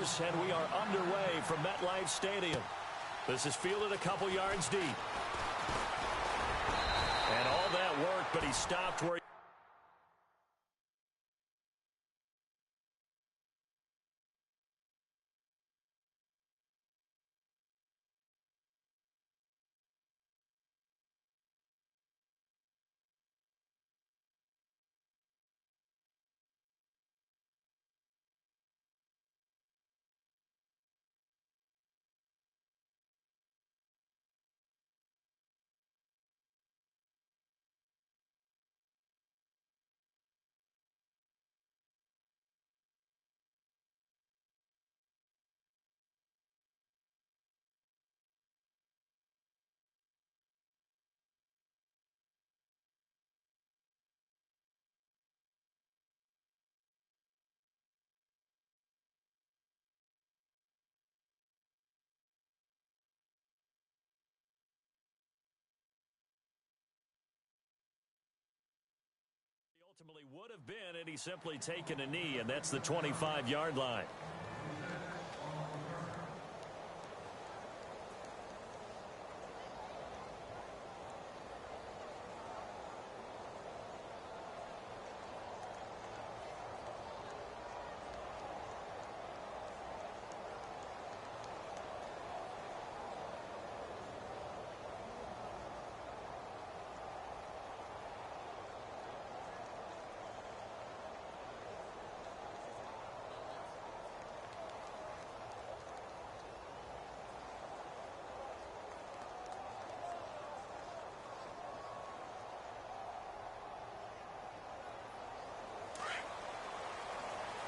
And we are underway from MetLife Stadium. This is fielded a couple yards deep. And all that work, but he stopped where he... ultimately would have been, and he's simply taken a knee, and that's the 25-yard line.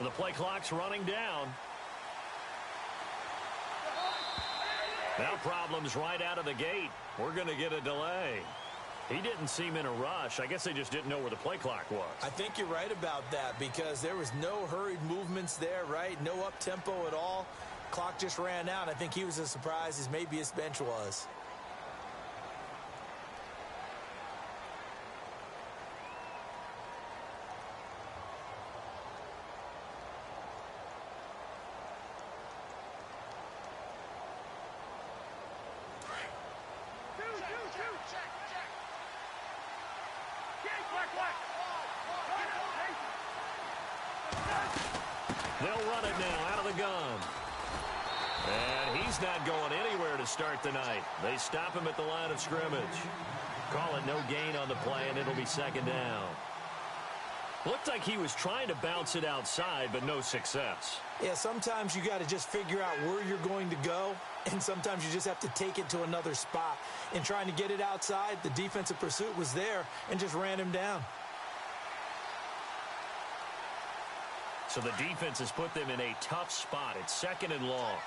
The play clock's running down. Now problems right out of the gate. We're going to get a delay. He didn't seem in a rush. I guess they just didn't know where the play clock was. I think you're right about that because there was no hurried movements there, right? No up-tempo at all. Clock just ran out. I think he was as surprised as maybe his bench was. They'll run it now out of the gun. And he's not going anywhere to start the night. They stop him at the line of scrimmage. Call it no gain on the play, and it'll be second down. Looked like he was trying to bounce it outside, but no success. Yeah, sometimes you got to just figure out where you're going to go, and sometimes you just have to take it to another spot. In trying to get it outside, the defensive pursuit was there and just ran him down. So the defense has put them in a tough spot. It's second and long.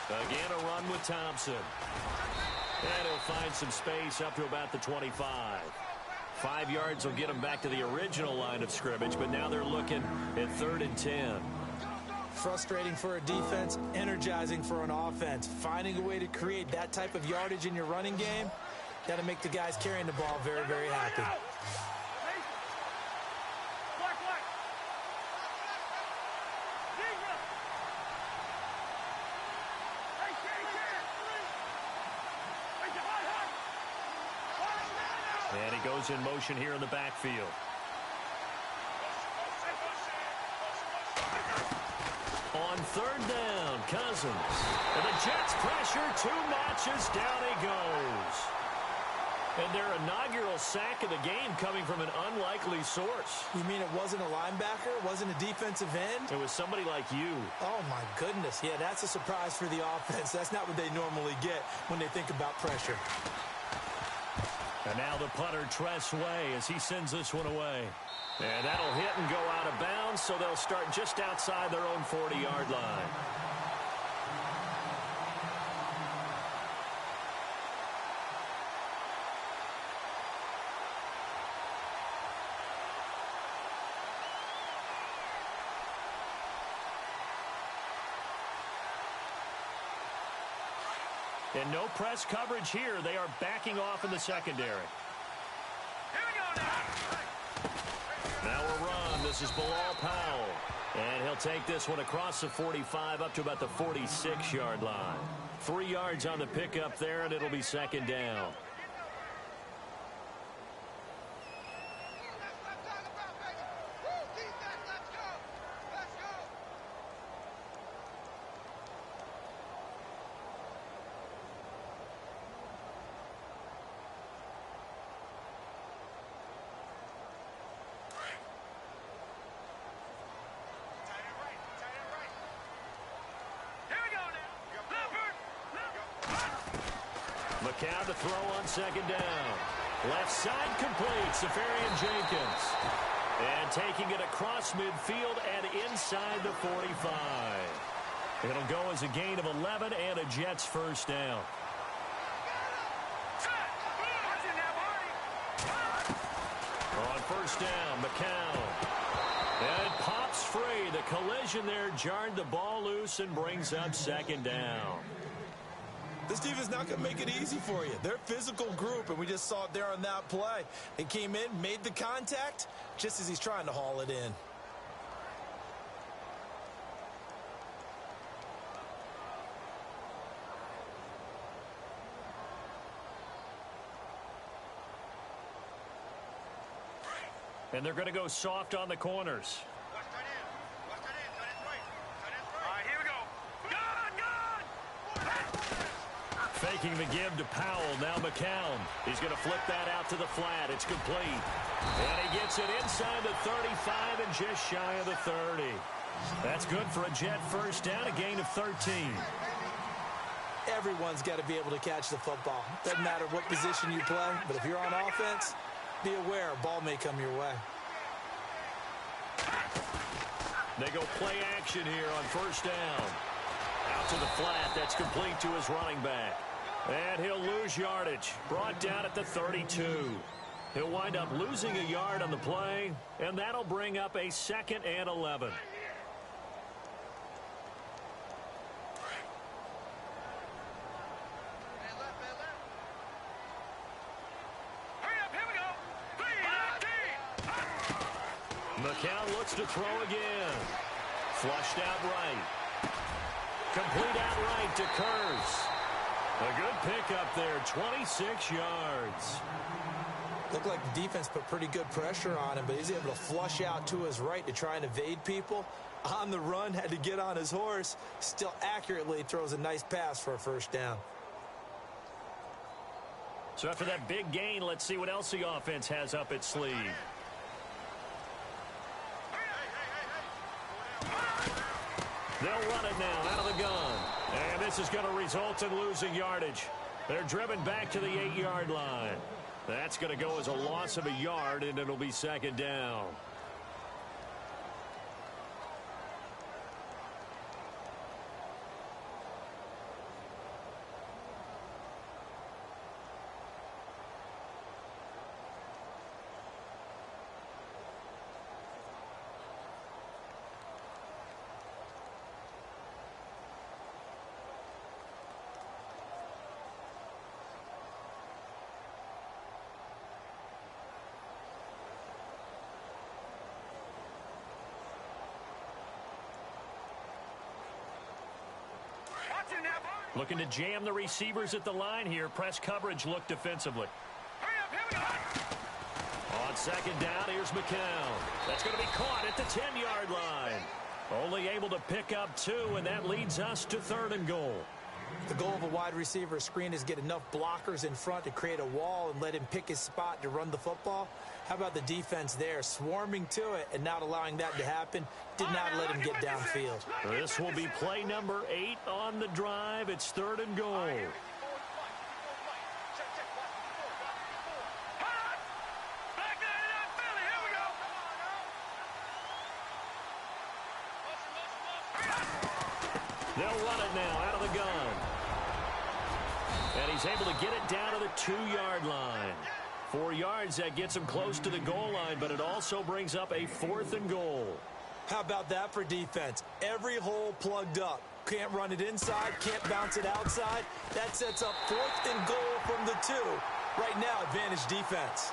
Again, a run with Thompson. And he'll find some space up to about the 25. 5 yards will get them back to the original line of scrimmage, but now they're looking at 3rd and 10. Frustrating for a defense, energizing for an offense. Finding a way to create that type of yardage in your running game, got to make the guys carrying the ball very, very happy. And he goes in motion here in the backfield. On 3rd down, Cousins. And the Jets pressure too much as down he goes. And their inaugural sack of the game coming from an unlikely source. You mean it wasn't a linebacker? It wasn't a defensive end? It was somebody like you. Oh, my goodness. Yeah, that's a surprise for the offense. That's not what they normally get when they think about pressure. And now the punter Tress Way as he sends this one away. And that'll hit and go out of bounds, so they'll start just outside their own 40-yard line. And no press coverage here. They are backing off in the secondary. Now a run. This is Bilal Powell. And he'll take this one across the 45 up to about the 46-yard line. 3 yards on the pickup there, and it'll be second down. McCown to throw on second down. Left side complete. Safarian-Jenkins. And taking it across midfield and inside the 45. It'll go as a gain of 11 and a Jets first down. On first down, McCown. And it pops free. The collision there jarred the ball loose and brings up second down. This defense not going to make it easy for you. They're a physical group, and we just saw it there on that play. They came in, made the contact, just as he's trying to haul it in. And they're going to go soft on the corners. Faking the give to Powell. Now McCown. He's going to flip that out to the flat. It's complete. And he gets it inside the 35 and just shy of the 30. That's good for a Jet first down, a gain of 13. Everyone's got to be able to catch the football. Doesn't matter what position you play, but if you're on offense, be aware a ball may come your way. They go play action here on first down. Out to the flat. That's complete to his running back. And he'll lose yardage. Brought down at the 32. He'll wind up losing a yard on the play, and that'll bring up a 2nd and 11. McCown looks to throw again. Flushed out right. Complete out right to Kurz. A good pickup there, 26 yards. Looked like the defense put pretty good pressure on him, but he's able to flush out to his right to try and evade people. On the run, had to get on his horse. Still accurately throws a nice pass for a first down. So after that big gain, let's see what else the offense has up its sleeve. They'll run it now out of the gun. And this is going to result in losing yardage. They're driven back to the 8-yard line. That's going to go as a loss of a yard, and it'll be second down. Looking to jam the receivers at the line here. Press coverage look defensively. On second down, here's McCown. That's going to be caught at the 10-yard line. Only able to pick up 2, and that leads us to 3rd and goal. The goal of a wide receiver screen is get enough blockers in front to create a wall and let him pick his spot to run the football. How about the defense there, swarming to it and not allowing that to happen? Did not let him get downfield. This will be play number 8 on the drive. It's 3rd and goal. They'll run it now out of the gun. And he's able to get it down to the 2-yard line. 4 yards, that gets him close to the goal line, but it also brings up a 4th and goal. How about that for defense? Every hole plugged up. Can't run it inside, can't bounce it outside. That sets up 4th and goal from the 2. Right now, advantage defense.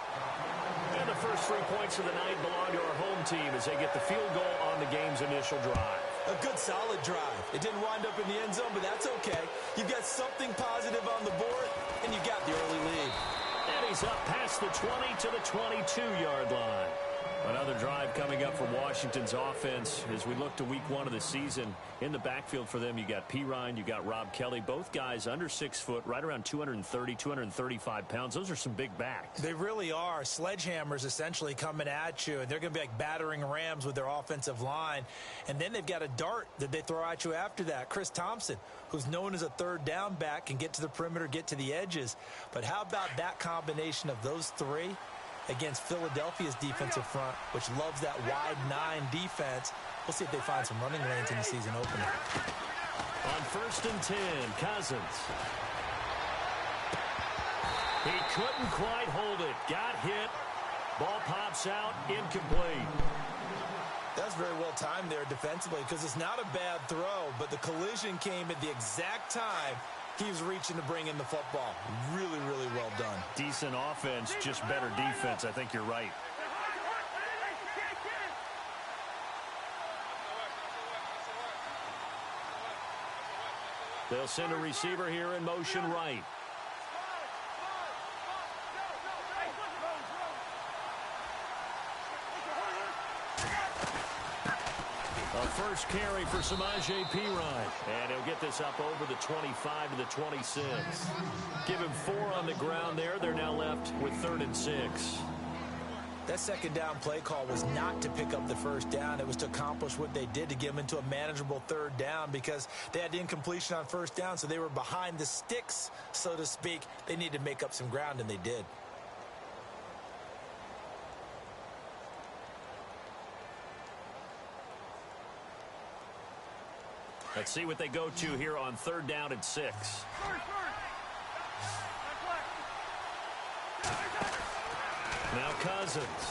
And the first 3 points of the night belong to our home team as they get the field goal on the game's initial drive. A good, solid drive. It didn't wind up in the end zone, but that's okay. You've got something positive on the board, and you got the early lead. And he's up past the 20 to the 22-yard line. Another drive coming up from Washington's offense as we look to week 1 of the season. In the backfield for them, you got P. Ryan, you got Rob Kelly. Both guys under 6 foot, right around 230, 235 pounds. Those are some big backs. They really are. Sledgehammers essentially coming at you, and they're going to be like battering rams with their offensive line. And then they've got a dart that they throw at you after that. Chris Thompson, who's known as a third down back, can get to the perimeter, get to the edges. But how about that combination of those 3 against Philadelphia's defensive front, which loves that wide 9 defense? We'll see if they find some running lanes in the season opener. On 1st and 10, Cousins. He couldn't quite hold it. Got hit. Ball pops out, incomplete. That's very well timed there defensively because it's not a bad throw, but the collision came at the exact time he was reaching to bring in the football. Really, really well done. Decent offense, just better defense. I think you're right. They'll send a receiver here in motion right. First carry for Samaje Perine. And he'll get this up over the 25 to the 26. Give him 4 on the ground there. They're now left with 3rd and 6. That second down play call was not to pick up the first down. It was to accomplish what they did, to get them into a manageable 3rd down, because they had incompletion on 1st down, so they were behind the sticks, so to speak. They needed to make up some ground, and they did. Let's see what they go to here on 3rd down and 6. Now Cousins.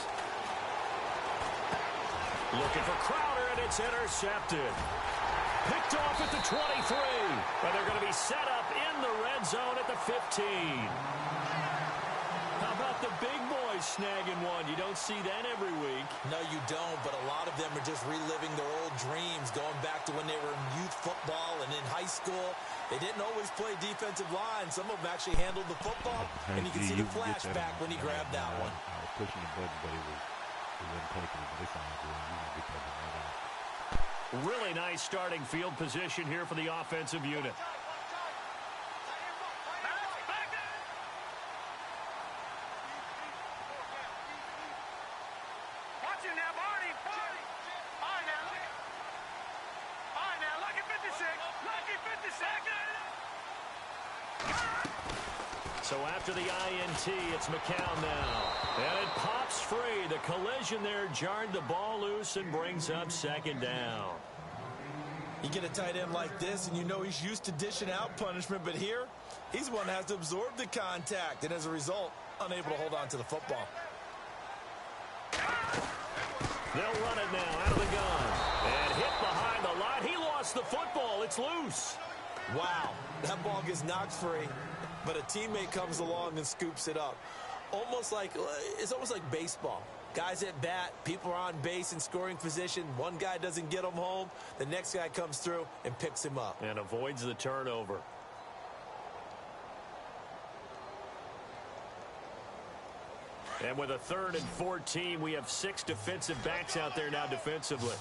Looking for Crowder, and it's intercepted. Picked off at the 23. But they're going to be set up in the red zone at the 15. How about the big boys snagging one? You don't see that every week. No, you don't, but a lot of them are just reliving their old dreams, going back to when they were in youth football and in high school. They didn't always play defensive line. Some of them actually handled the football, and you can see the flashback when he grabbed that one. I was pushing the button, but he wasn't taking it. This time, really nice starting field position here for the offensive unit. So after the INT, it's McCown now. And it pops free. The collision there jarred the ball loose and brings up 2nd down. You get a tight end like this, and you know he's used to dishing out punishment, but here, he's the one that has to absorb the contact, and as a result, unable to hold on to the football. They'll run it now out of the gun. And hit behind the line. He lost the football. It's loose. Wow, that ball gets knocked free, but a teammate comes along and scoops it up. It's almost like baseball. Guys at bat, people are on base in scoring position. One guy doesn't get him home. The next guy comes through and picks him up. And avoids the turnover. And with a 3rd and 14, we have 6 defensive backs out there now defensively.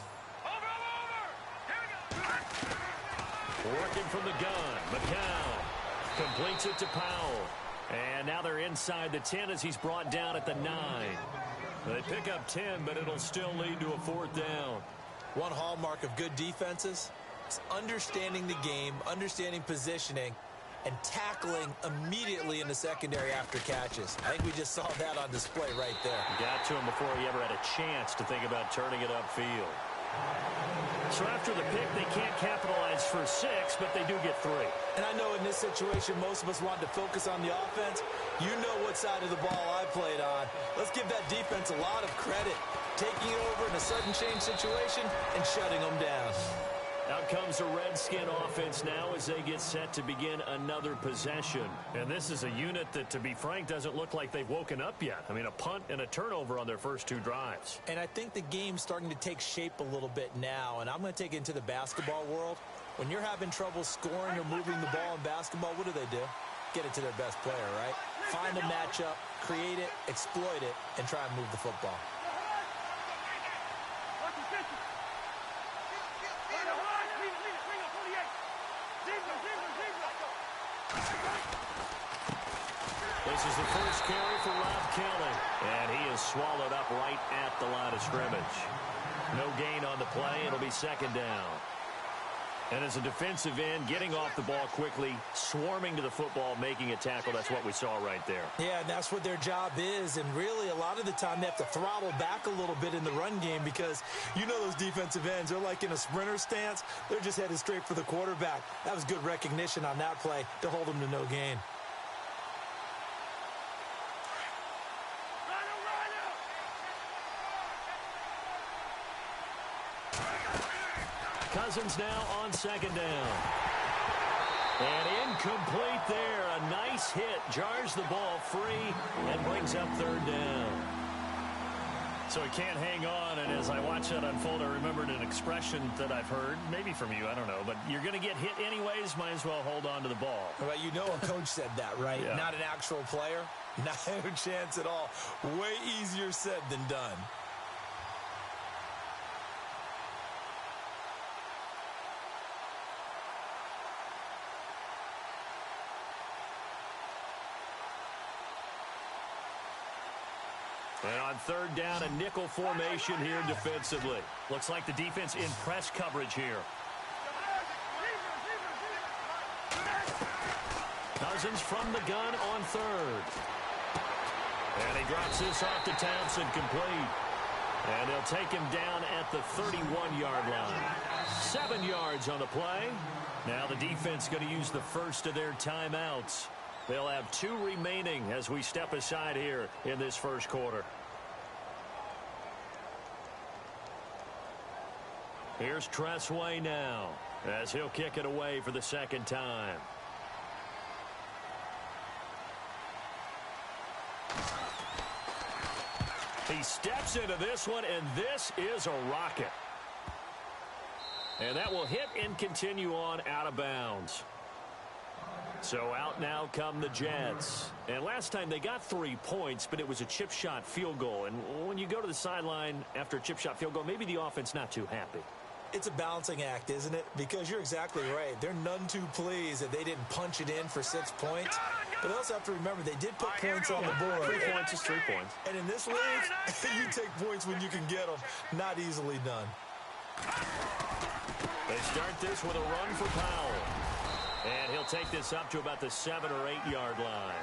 Working from the gun. McCown completes it to Powell. And now they're inside the 10 as he's brought down at the 9. They pick up 10, but it'll still lead to a 4th down. One hallmark of good defenses is understanding the game, understanding positioning, and tackling immediately in the secondary after catches. I think we just saw that on display right there. Got to him before he ever had a chance to think about turning it upfield. So after the pick, they can't capitalize for 6, but they do get 3. And I know in this situation, most of us want to focus on the offense. You know what side of the ball I played on. Let's give that defense a lot of credit. Taking it over in a sudden change situation and shutting them down. Out comes the Redskin offense now as they get set to begin another possession. And this is a unit that, to be frank, doesn't look like they've woken up yet. I mean, a punt and a turnover on their first 2 drives. And I think the game's starting to take shape a little bit now. And I'm going to take it into the basketball world. When you're having trouble scoring or moving the ball in basketball, what do? Get it to their best player, right? Find a matchup, create it, exploit it, and try and move the football. This is the first carry for Rob Kelly, and he is swallowed up right at the line of scrimmage. No gain on the play. It'll be second down. And as a defensive end, getting off the ball quickly, swarming to the football, making a tackle, that's what we saw right there. Yeah, and that's what their job is. And really, a lot of the time, they have to throttle back a little bit in the run game because you know those defensive ends, they're like in a sprinter stance. They're just headed straight for the quarterback. That was good recognition on that play to hold them to no gain. Cousins now on second down. And incomplete there. A nice hit. Jars the ball free and brings up third down. So he can't hang on, and as I watch that unfold, I remembered an expression that I've heard, maybe from you, I don't know, but you're going to get hit anyways, might as well hold on to the ball. Well, you know a coach said that, right? Yeah. Not an actual player. Not a chance at all. Way easier said than done. And on third down, a nickel formation here defensively. Looks like the defense in press coverage here. Cousins from the gun on third. And he drops this off to Townsend complete. And they'll take him down at the 31-yard line. 7 yards on the play. Now the defense going to use the first of their timeouts. They'll have 2 remaining as we step aside here in this first quarter. Here's Tressway now as he'll kick it away for the second time. He steps into this one, and this is a rocket. And that will hit and continue on out of bounds. So out now come the Jets. And last time they got 3 points, but it was a chip shot field goal. And when you go to the sideline after a chip shot field goal, maybe the offense not too happy. It's a balancing act, isn't it? Because you're exactly right. They're none too pleased that they didn't punch it in for 6 points. But they also have to remember they did put points on the board. 3 points is 3 points. And in this league, you take points when you can get them. Not easily done. They start this with a run for Powell. And he'll take this up to about the 7 or 8 yard line.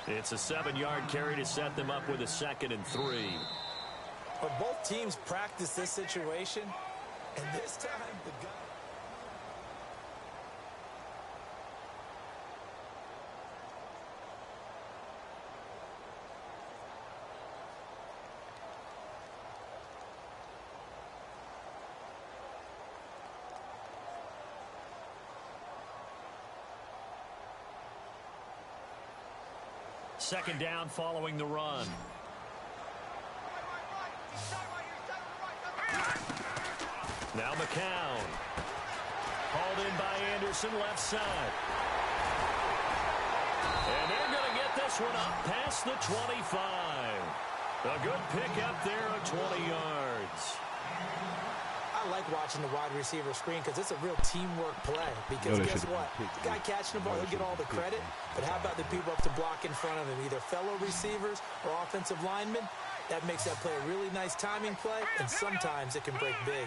It's a 7-yard carry to set them up with a 2nd and 3. But both teams practice this situation. And this time, the guy... Second down following the run. Now McCown. Hauled in by Anderson, left side. And they're going to get this one up past the 25. A good pick up there of 20 yards. I like watching the wide receiver screen because it's a real teamwork play. Because guess what? The guy catching the ball, he'll get all the credit. But how about the people up to block in front of him, either fellow receivers or offensive linemen? That makes that play a really nice timing play, and sometimes it can break big.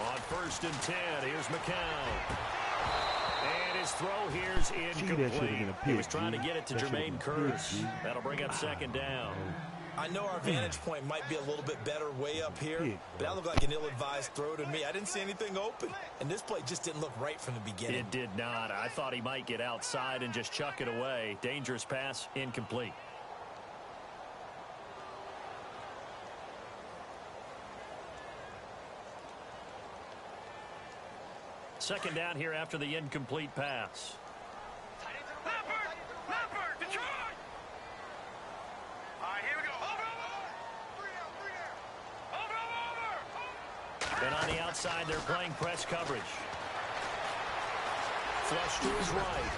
On 1st and 10, here's McCown. And his throw here's incomplete. He was trying to get it to Jermaine Kearse. That'll bring up second down. I know our vantage point might be a little bit better way up here, but that looked like an ill-advised throw to me. I didn't see anything open, and this play just didn't look right from the beginning. It did not. I thought he might get outside and just chuck it away. Dangerous pass, incomplete. Second down here after the incomplete pass. Detroit! All right, here we go. Over. And on the outside, they're playing press coverage. Flush to his right.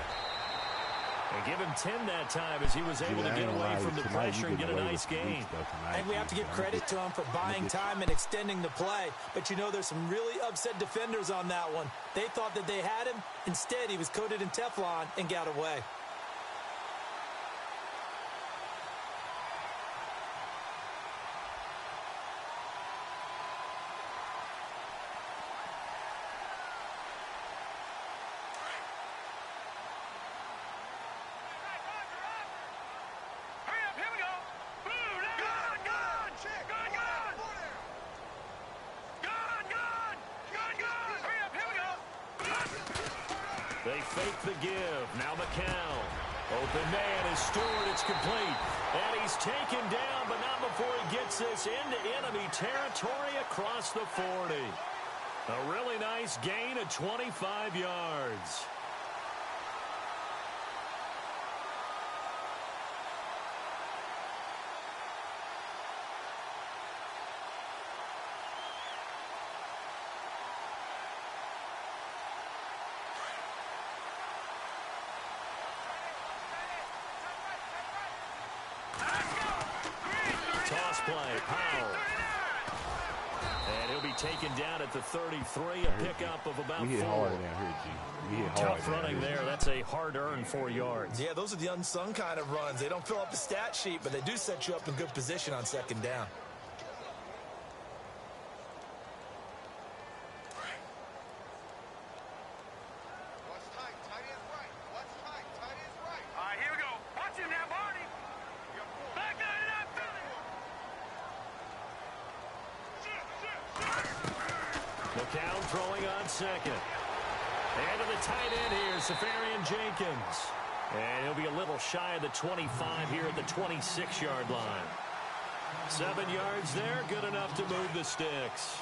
They give him 10 that time as he was able to get away from the pressure and get a nice gain. And we have to give credit to him for buying time and extending the play. But you know, there's some really upset defenders on that one. They thought that they had him. Instead, he was coated in Teflon and got away. They fake the give. Now McCown. Open man is Stewart. It's complete. And he's taken down, but not before he gets this into enemy territory across the 40. A really nice gain of 25 yards. Play, Powell. And he'll be taken down at the 33, a pickup of about 4. We hit hard down here, G. We hit hard. Tough running there. That's a hard-earned 4 yards. Yeah, those are the unsung kind of runs. They don't fill up the stat sheet, but they do set you up in good position on second down. McCown throwing on second. And to the tight end here, Safarian Jenkins. And he'll be a little shy of the 25 here at the 26-yard line. 7 yards there, good enough to move the sticks.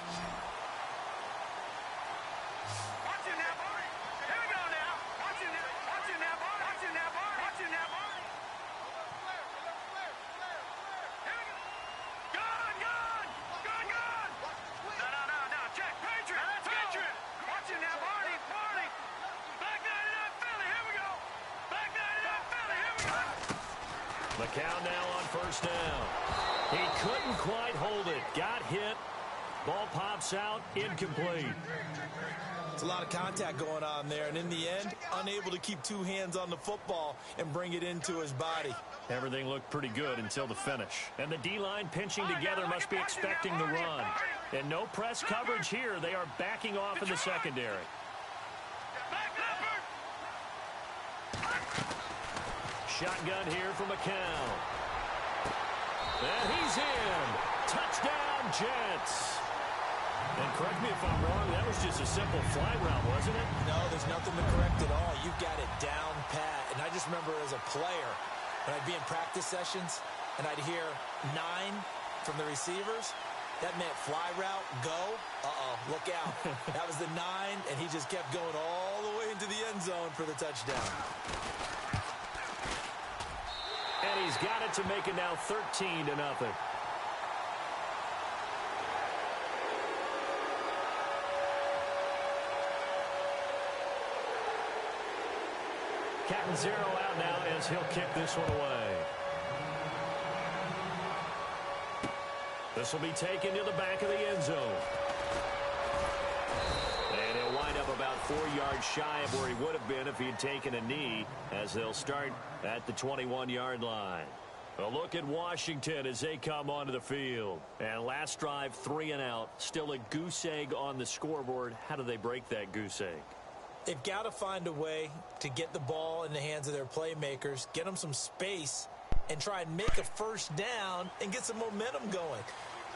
McCown now on first down. He couldn't quite hold it. Got hit. Ball pops out. Incomplete. It's a lot of contact going on there, and in the end, unable to keep two hands on the football and bring it into his body. Everything looked pretty good until the finish. And the D-line pinching together must be expecting the run. And no press coverage here. They are backing off in the secondary. Shotgun here for McCown. And he's in. Touchdown, Jets. And correct me if I'm wrong, that was just a simple fly route, wasn't it? No, there's nothing to correct at all. You've got it down pat. And I just remember as a player, when I'd be in practice sessions, and I'd hear 9 from the receivers, that meant fly route, go. Look out. That was the 9, and he just kept going all the way into the end zone for the touchdown. And he's got it to make it now 13-0. Captain Zero out now as he'll kick this one away. This will be taken to the back of the end zone. And he'll wind up about 4 yards shy of where he would have been if he had taken a knee, as they'll start at the 21-yard line. A look at Washington as they come onto the field. And last drive, 3 and out. Still a goose egg on the scoreboard. How do they break that goose egg? They've got to find a way to get the ball in the hands of their playmakers, get them some space, and try and make a first down and get some momentum going.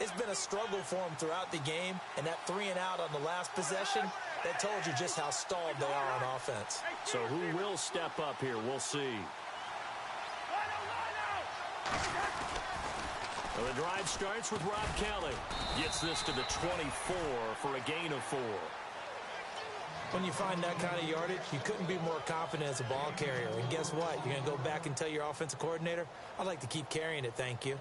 It's been a struggle for them throughout the game, and that 3 and out on the last possession, that told you just how stalled they are on offense. So who will step up here? We'll see. Well, the drive starts with Rob Kelly. Gets this to the 24 for a gain of 4. When you find that kind of yardage, you couldn't be more confident as a ball carrier. And guess what? You're going to go back and tell your offensive coordinator, I'd like to keep carrying it, thank you.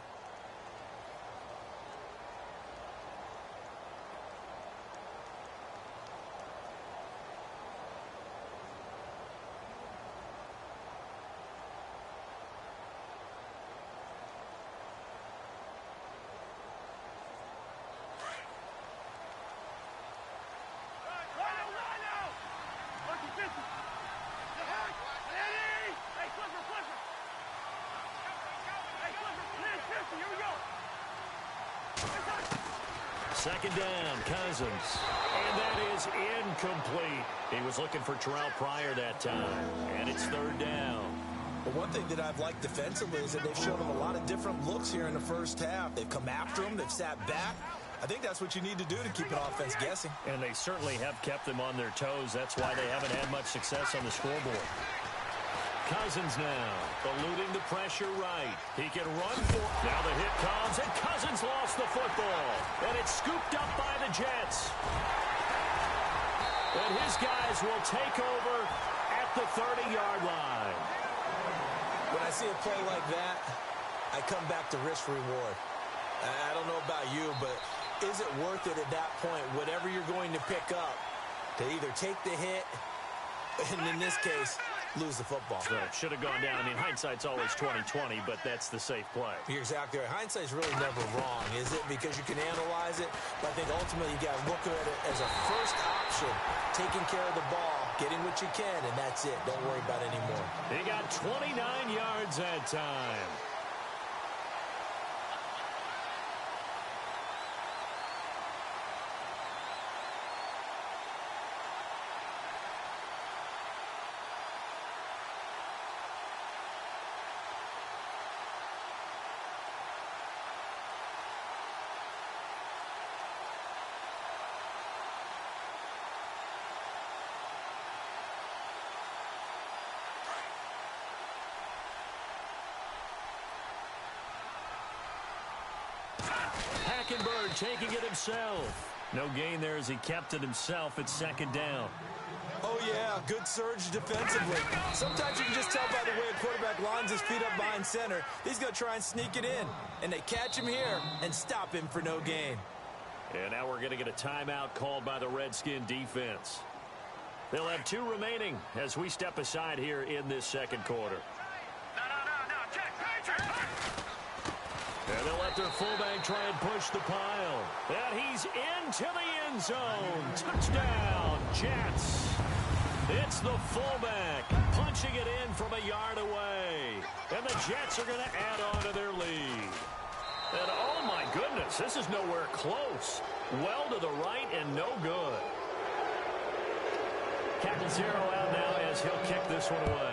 Second down, Cousins. And that is incomplete. He was looking for Terrell Pryor that time. And it's third down. But one thing that I've liked defensively is that they've shown him a lot of different looks here in the first half. They've come after him. They've sat back. I think that's what you need to do to keep an offense guessing. And they certainly have kept them on their toes. That's why they haven't had much success on the scoreboard. Cousins now, eluding the pressure right. He can run for it. Now the hit comes, and Cousins lost the football. And it's scooped up by the Jets. And his guys will take over at the 30-yard line. When I see a play like that, I come back to risk-reward. I don't know about you, but is it worth it at that point, whatever you're going to pick up, to either take the hit, and in this case, lose the football? So it should have gone down. I mean, hindsight's always 20/20, but that's the safe play. You're exactly right. Hindsight's really never wrong, is it? Because you can analyze it, but I think ultimately you got to look at it as a first option, taking care of the ball, getting what you can, and that's it. Don't worry about it anymore. He got 29 yards that time. Hackenberg taking it himself. No gain there as he kept it himself at second down. Oh, yeah, good surge defensively. Sometimes you can just tell by the way a quarterback lines his feet up behind center. He's going to try and sneak it in. And they catch him here and stop him for no gain. And now we're going to get a timeout called by the Redskin defense. They'll have 2 remaining as we step aside here in this second quarter. And they'll let their fullback try and push the pile. And he's into the end zone. Touchdown, Jets. It's the fullback punching it in from a yard away. And the Jets are going to add on to their lead. And oh my goodness, this is nowhere close. Well to the right and no good. Catanzaro out now as he'll kick this one away.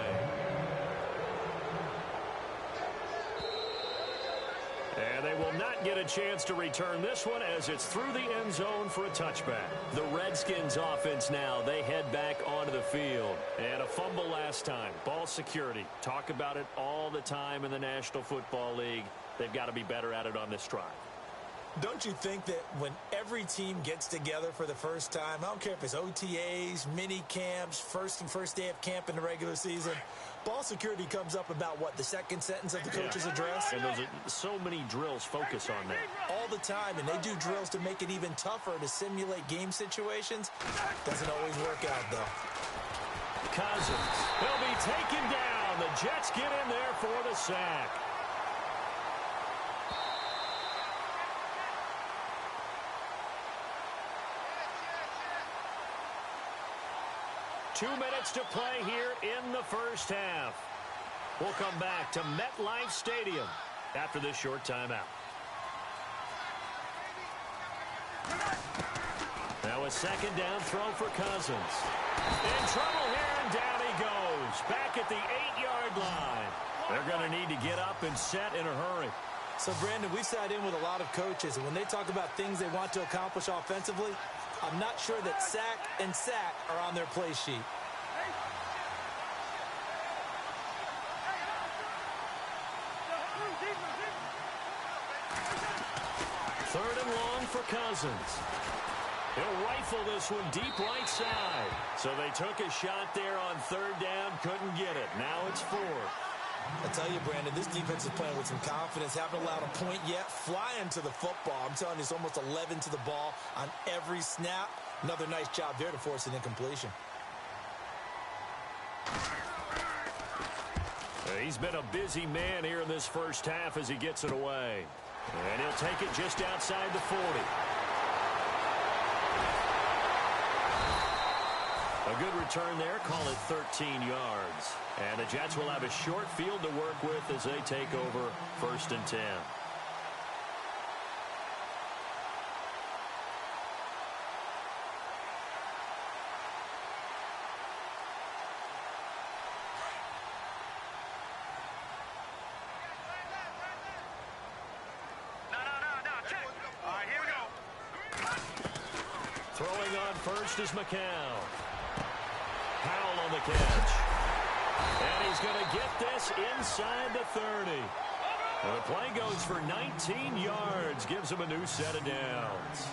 And they will not get a chance to return this one as it's through the end zone for a touchback. The Redskins offense now, they head back onto the field. And a fumble last time. Ball security. Talk about it all the time in the National Football League. They've got to be better at it on this drive. Don't you think that when every team gets together for the first time, I don't care if it's OTAs, mini camps, first day of camp in the regular season, ball security comes up about what, the second sentence of the coach's address? And there's so many drills focus on that. All the time, and they do drills to make it even tougher to simulate game situations. Doesn't always work out, though. Cousins, he'll be taken down. The Jets get in there for the sack. Two minutes to play here in the first half. We'll come back to MetLife Stadium after this short timeout. Now a second down throw for Cousins. In trouble here, and down he goes. Back at the 8-yard line. They're going to need to get up and set in a hurry. So, Brandon, we've sat in with a lot of coaches, and when they talk about things they want to accomplish offensively, I'm not sure that sack and sack are on their play sheet. Third and long for Cousins. He'll rifle this one deep right side. So they took a shot there on third down, couldn't get it. Now it's fourth. I tell you, Brandon, this defense is playing with some confidence. Haven't allowed a point yet. Flying to the football. I'm telling you, it's almost 11 to the ball on every snap. Another nice job there to force an incompletion. He's been a busy man here in this first half as he gets it away. And he'll take it just outside the 40. A good return there. Call it 13 yards. And the Jets will have a short field to work with as they take over 1st and 10. Throwing on first is McCown. Powell on the catch. And he's going to get this inside the 30. And the play goes for 19 yards. Gives him a new set of downs.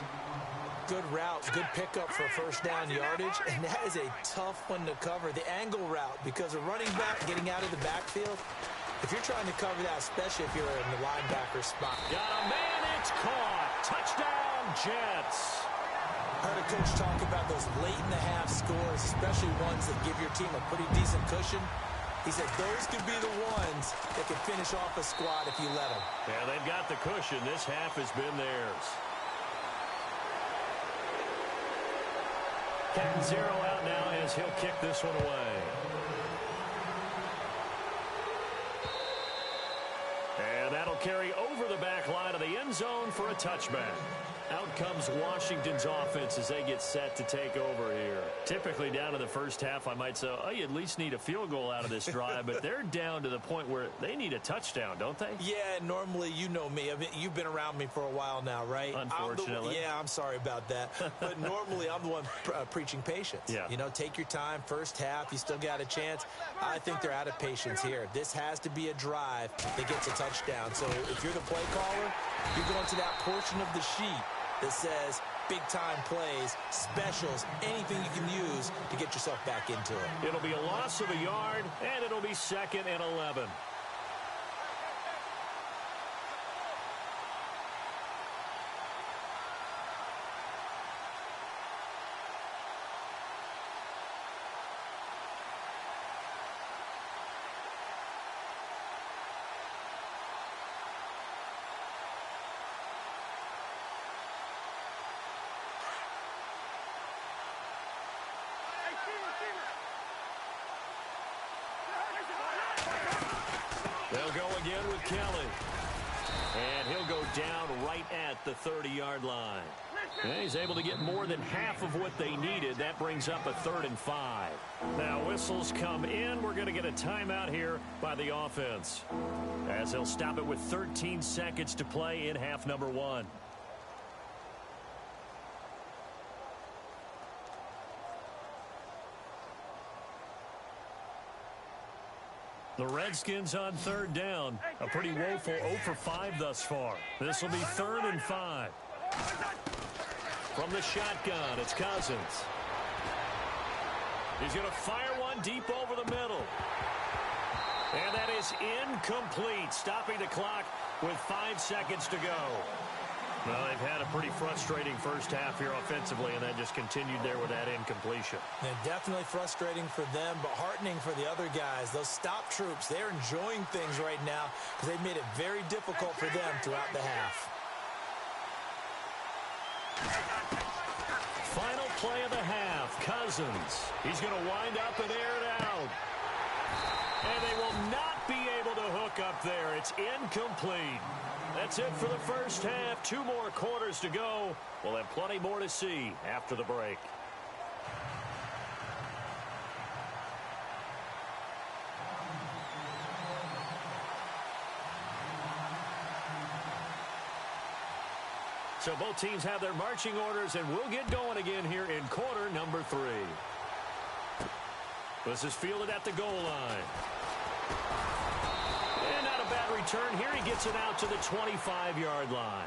Good route, good pickup for first down yardage. And that is a tough one to cover, the angle route, because a running back getting out of the backfield, if you're trying to cover that, especially if you're in the linebacker spot. Got a man, it's caught. Touchdown, Jets. I heard a coach talk about those late-in-the-half scores, especially ones that give your team a pretty decent cushion. He said those could be the ones that can finish off a squad if you let them. Yeah, they've got the cushion. This half has been theirs. Cat 0 out now as he'll kick this one away. And that'll carry over the back line of the end zone for a touchback. Out comes Washington's offense as they get set to take over here. Typically down to the first half, I might say, oh, you at least need a field goal out of this drive, but they're down to the point where they need a touchdown, don't they? Yeah, normally, you know me. I mean, you've been around me for a while now, right? Unfortunately. I'm sorry about that. But normally, I'm the one preaching patience. Yeah. You know, take your time. First half, you still got a chance. I think they're out of patience here. This has to be a drive that gets a touchdown. So if you're the play caller, you're going to that portion of the sheet that says big-time plays, specials, anything you can use to get yourself back into it. It'll be a loss of a yard, and it'll be 2nd and 11. They'll go again with Kelly. And he'll go down right at the 30-yard line. And he's able to get more than half of what they needed. That brings up a 3rd and 5. Now whistles come in. We're going to get a timeout here by the offense, as they'll stop it with 13 seconds to play in half number 1. The Redskins on 3rd down. A pretty woeful 0 for 5 thus far. This will be 3rd and 5. From the shotgun, it's Cousins. He's going to fire one deep over the middle. And that is incomplete, stopping the clock with 5 seconds to go. Well, they've had a pretty frustrating first half here offensively, and that just continued there with that incompletion. And definitely frustrating for them, but heartening for the other guys. Those stop troops, they're enjoying things right now because they've made it very difficult for them throughout the half. Final play of the half, Cousins. He's going to wind up and air it out. And they will not be able to hook up there. It's incomplete. That's it for the first half. 2 more quarters to go. We'll have plenty more to see after the break. So both teams have their marching orders, and we'll get going again here in quarter number 3. This is fielded at the goal line. And not a bad return here. He gets it out to the 25-yard line.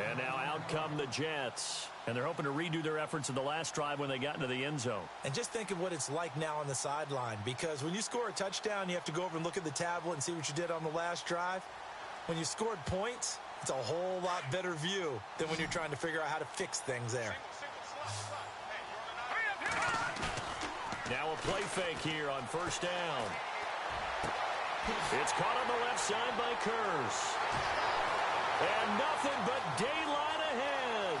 And now out come the Jets. And they're hoping to redo their efforts in the last drive when they got into the end zone. And just think of what it's like now on the sideline, because when you score a touchdown, you have to go over and look at the tablet and see what you did on the last drive. When you scored points, it's a whole lot better view than when you're trying to figure out how to fix things there. Now a play fake here on first down. It's caught on the left side by Curse. And nothing but daylight ahead.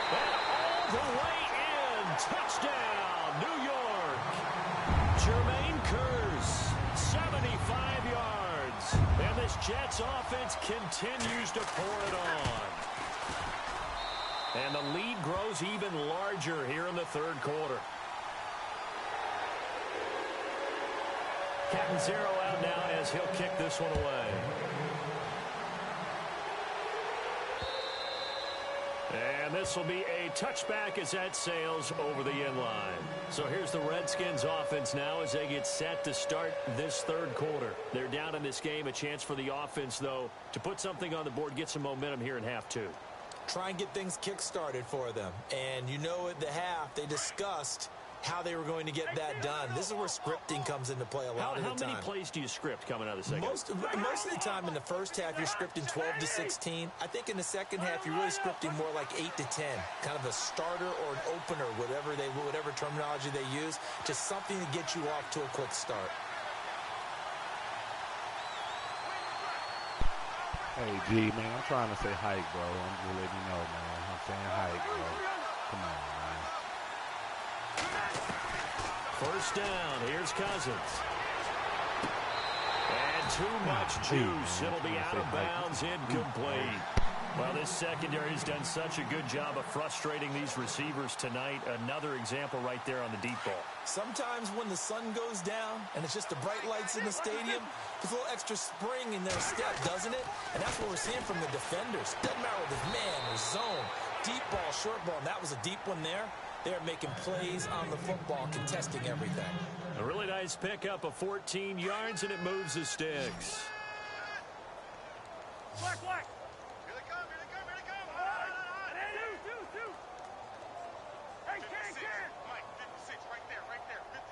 And all the way in. Touchdown, New York. Jermaine Curse, 75 yards. And this Jets offense continues to pour it on. And the lead grows even larger here in the third quarter. Catanzaro out now as he'll kick this one away. And this will be a touchback as that sails over the end line. So here's the Redskins offense now as they get set to start this third quarter. They're down in this game. A chance for the offense, though, to put something on the board, get some momentum here in half 2. Try and get things kick-started for them. And you know at the half, they discussed how they were going to get that done. This is where scripting comes into play a lot of the time. How many plays do you script coming out of the second? Most of the time in the first half, you're scripting 12 to 16. I think in the second half, you're really scripting more like 8 to 10. Kind of a starter or an opener, whatever terminology they use, just something to get you off to a quick start. Hey, G, man, I'm trying to say hike, bro. I'm just letting you know, man. I'm saying hike, bro. Come on, man. First down, here's Cousins. And too much juice. It'll be out of bounds, incomplete. Well, this secondary has done such a good job of frustrating these receivers tonight. Another example right there on the deep ball. Sometimes when the sun goes down and it's just the bright lights in the stadium, there's a little extra spring in their step, doesn't it? And that's what we're seeing from the defenders. Doesn't matter whether it's man or zone, deep ball, short ball, and that was a deep one there. They're making plays on the football, contesting everything. A really nice pickup of 14 yards, and it moves the sticks. Black. Here they come. Two. Hey, Ken. Mike, 56, right there,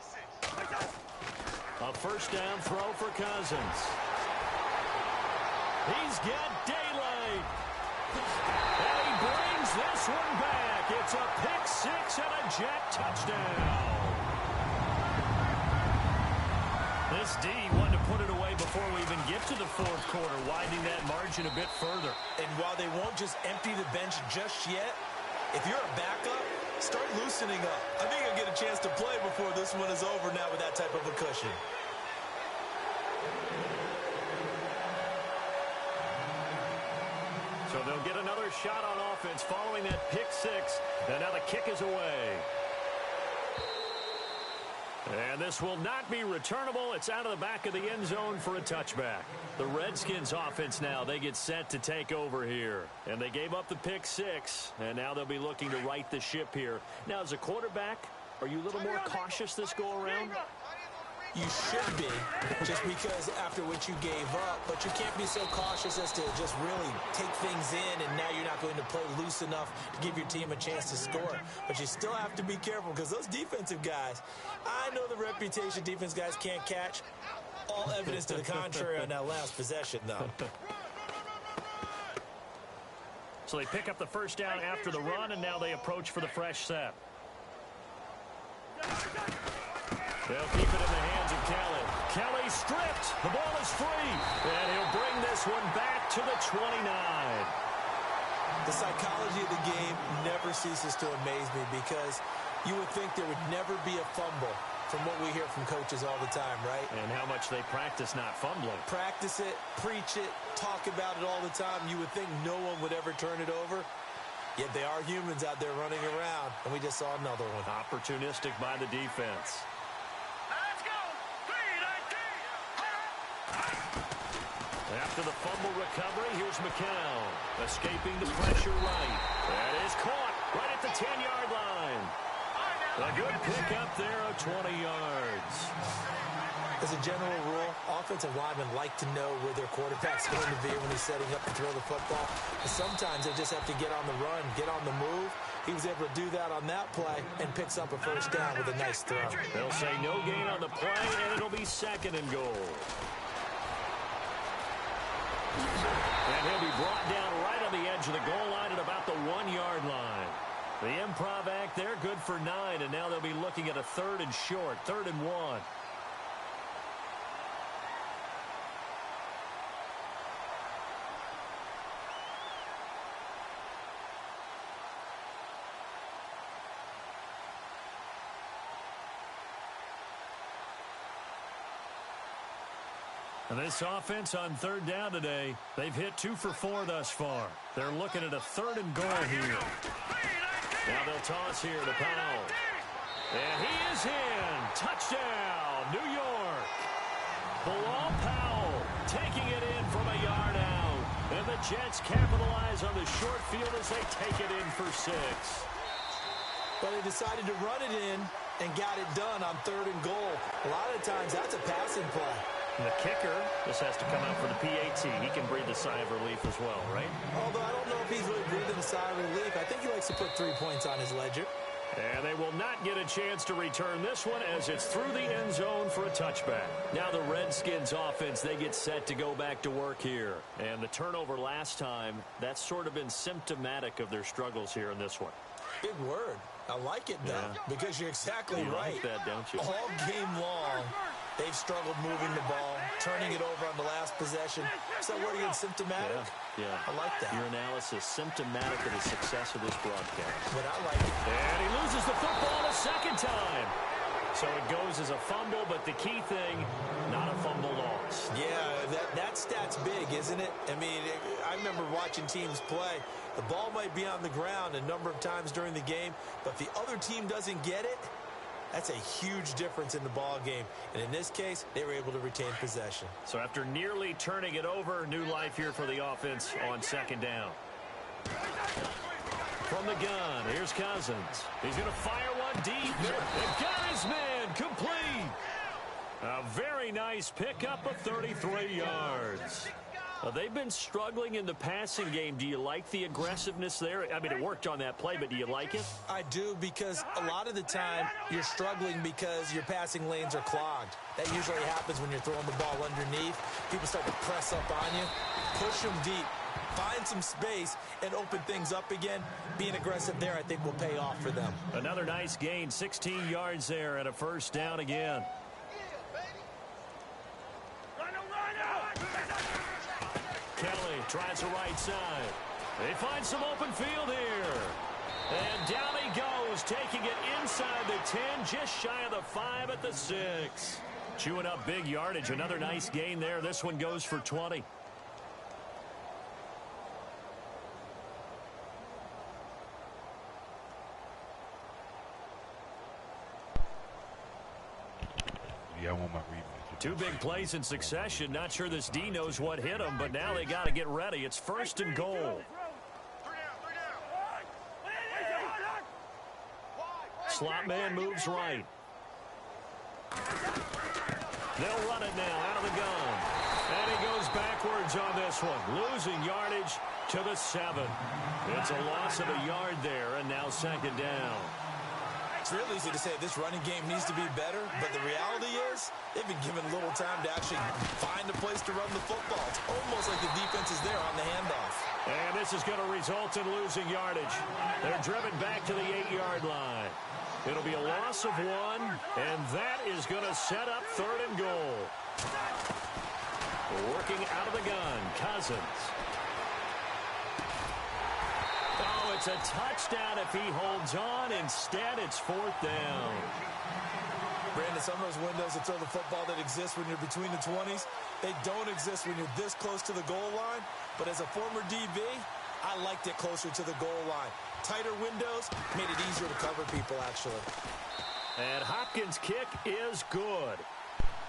56. A first down throw for Cousins. He's got daylight. And he brings this one back. It's a pick six and a Jet touchdown. This D wanted to put it away before we even get to the fourth quarter, widening that margin a bit further. And while they won't just empty the bench just yet, if you're a backup, start loosening up. I think you'll get a chance to play before this one is over now with that type of a cushion. So they'll get another shot on offense following that pick six. And now the kick is away. And this will not be returnable. It's out of the back of the end zone for a touchback. The Redskins offense now, they get set to take over here. And they gave up the pick six. And now they'll be looking to right the ship here. Now, as a quarterback, are you a little more cautious this go-around? You should be, just because after what you gave up, but you can't be so cautious as to just really take things in, and now you're not going to play loose enough to give your team a chance to score. But you still have to be careful, because those defensive guys, I know the reputation defense guys can't catch. All evidence to the contrary on that last possession, though. So they pick up the first down after the run, and now they approach for the fresh set. They'll keep it in the hands of Kelly. Kelly stripped. The ball is free. And he'll bring this one back to the 29. The psychology of the game never ceases to amaze me, because you would think there would never be a fumble from what we hear from coaches all the time, right? And how much they practice not fumbling. Practice it, preach it, talk about it all the time. You would think no one would ever turn it over. Yet they are humans out there running around, and we just saw another one. Opportunistic by the defense. After the fumble recovery, here's McCown. Escaping the pressure right. That is caught right at the 10-yard line. A good pickup there of 20 yards. As a general rule, offensive linemen like to know where their quarterback's going to be when he's setting up to throw the football. But sometimes they just have to get on the run, get on the move. He was able to do that on that play and picks up a first down with a nice throw. They'll say no gain on the play, and it'll be 2nd and goal. And he'll be brought down right on the edge of the goal line at about the 1-yard line. The improv act there, good for 9, and now they'll be looking at a 3rd and short, 3rd and 1. And this offense on 3rd down today, they've hit 2 for 4 thus far. They're looking at a 3rd and goal here. Now they'll toss here to Powell. And he is in. Touchdown, New York. Bilal Powell taking it in from a yard out. And the Jets capitalize on the short field as they take it in for 6. But they decided to run it in and got it done on 3rd and goal. A lot of times that's a passing play. And the kicker just has to come out for the PAT. He can breathe a sigh of relief as well, right? Although I don't know if he's really breathing a sigh of relief. I think he likes to put 3 points on his ledger. And they will not get a chance to return this one as it's through the end zone for a touchback. Now the Redskins offense, they get set to go back to work here. And the turnover last time, that's sort of been symptomatic of their struggles here in this one. Big word. I like it, though, because you're exactly right. You like that, don't you? All game long, they've struggled moving the ball, turning it over on the last possession. Is that word again, symptomatic? Yeah. I like that. Your analysis, symptomatic of the success of this broadcast. But I like it. And he loses the football a 2nd time. So it goes as a fumble, but the key thing, not a fumble loss. Yeah, that stat's big, isn't it? I mean, I remember watching teams play. The ball might be on the ground a number of times during the game, but if the other team doesn't get it, that's a huge difference in the ball game. And in this case, they were able to retain possession. So after nearly turning it over, new life here for the offense on 2nd down. From the gun, here's Cousins. He's going to fire one deep. They've got his man complete. A very nice pickup of 33 yards. They've been struggling in the passing game. Do you like the aggressiveness there? I mean, it worked on that play, but do you like it? I do, because a lot of the time you're struggling because your passing lanes are clogged. That usually happens when you're throwing the ball underneath. People start to press up on you. Push them deep. Find some space and open things up again. Being aggressive there, I think, will pay off for them. Another nice gain, 16 yards there and a 1st down again. Kelly tries the right side. They find some open field here. And down he goes, taking it inside the 10, just shy of the 5 at the 6. Chewing up big yardage. Another nice gain there. This one goes for 20. Yeah, I want my rematch. 2 big plays in succession. Not sure this D knows what hit him, but now they got to get ready. It's 1st and goal. Slot man moves right. They'll run it now out of the gun. And he goes backwards on this one, losing yardage to the 7. It's a loss of a yard there, and now 2nd down. It's real easy to say this running game needs to be better, but the reality is they've been given little time to actually find a place to run the football. It's almost like the defense is there on the handoff. And this is going to result in losing yardage. They're driven back to the 8-yard line. It'll be a loss of 1, and that is going to set up 3rd and goal. Working out of the gun, Cousins. Oh, it's a touchdown if he holds on. Instead, it's 4th down. Brandon, some of those windows to throw the football that exist when you're between the 20s, they don't exist when you're this close to the goal line. But as a former DB, I liked it closer to the goal line. Tighter windows made it easier to cover people, actually. And Hopkins' kick is good.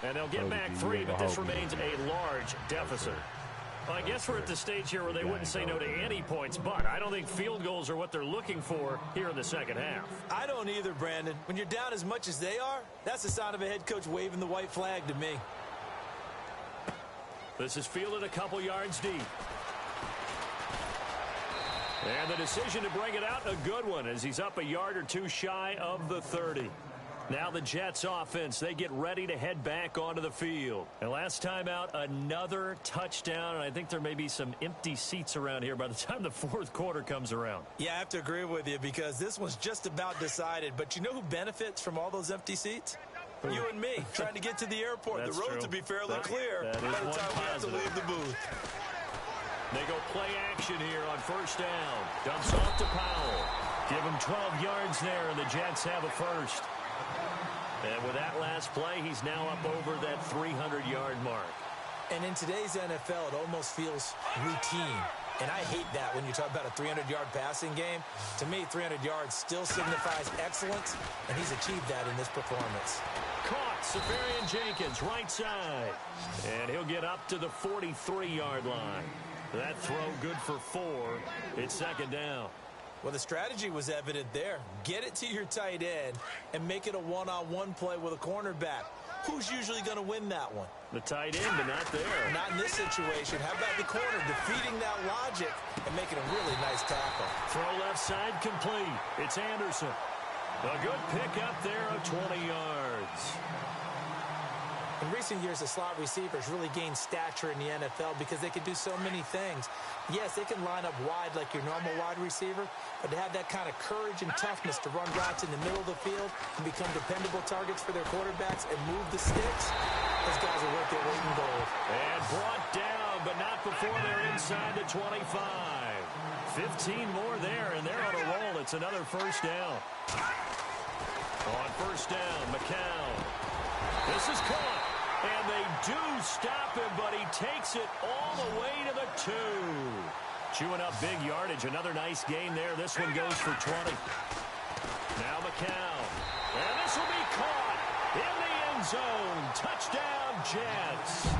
And they'll get back 3, but this remains a large deficit. Well, I guess we're at the stage here where they wouldn't say no to any points, but I don't think field goals are what they're looking for here in the second half. I don't either, Brandon. When you're down as much as they are, that's the sign of a head coach waving the white flag to me. This is fielded a couple yards deep. And the decision to bring it out, a good one, as he's up a yard or two shy of the 30. Now the Jets offense, they get ready to head back onto the field. And last time out, another touchdown. And I think there may be some empty seats around here by the time the fourth quarter comes around. Yeah, I have to agree with you because this one's just about decided. But you know who benefits from all those empty seats? You and me, trying to get to the airport. The roads will be fairly clear by the time we have to leave the booth. They go play action here on first down. Dumps off to Powell. Give him 12 yards there, and the Jets have a first. And with that last play, he's now up over that 300-yard mark. And in today's NFL, it almost feels routine. And I hate that when you talk about a 300-yard passing game. To me, 300 yards still signifies excellence, and he's achieved that in this performance. Caught, Safarian Jenkins, right side. And he'll get up to the 43-yard line. That throw good for 4. It's second down. Well, the strategy was evident there. Get it to your tight end and make it a one-on-one play with a cornerback. Who's usually going to win that one? The tight end, but not there. Not in this situation. How about the corner defeating that logic and making a really nice tackle? Throw left side complete. It's Anderson. A good pickup there of 20 yards. In recent years, the slot receivers really gained stature in the NFL because they can do so many things. Yes, they can line up wide like your normal wide receiver, but to have that kind of courage and toughness to run routes in the middle of the field and become dependable targets for their quarterbacks and move the sticks, those guys are worth their weight in gold. And brought down, but not before they're inside the 25. 15 more there, and they're on a roll. It's another first down. On first down, McCown. This is caught. And they do stop him, but he takes it all the way to the 2. Chewing up big yardage. Another nice gain there. This one goes for 20. Now McCown. And this will be caught in the end zone. Touchdown, Jets.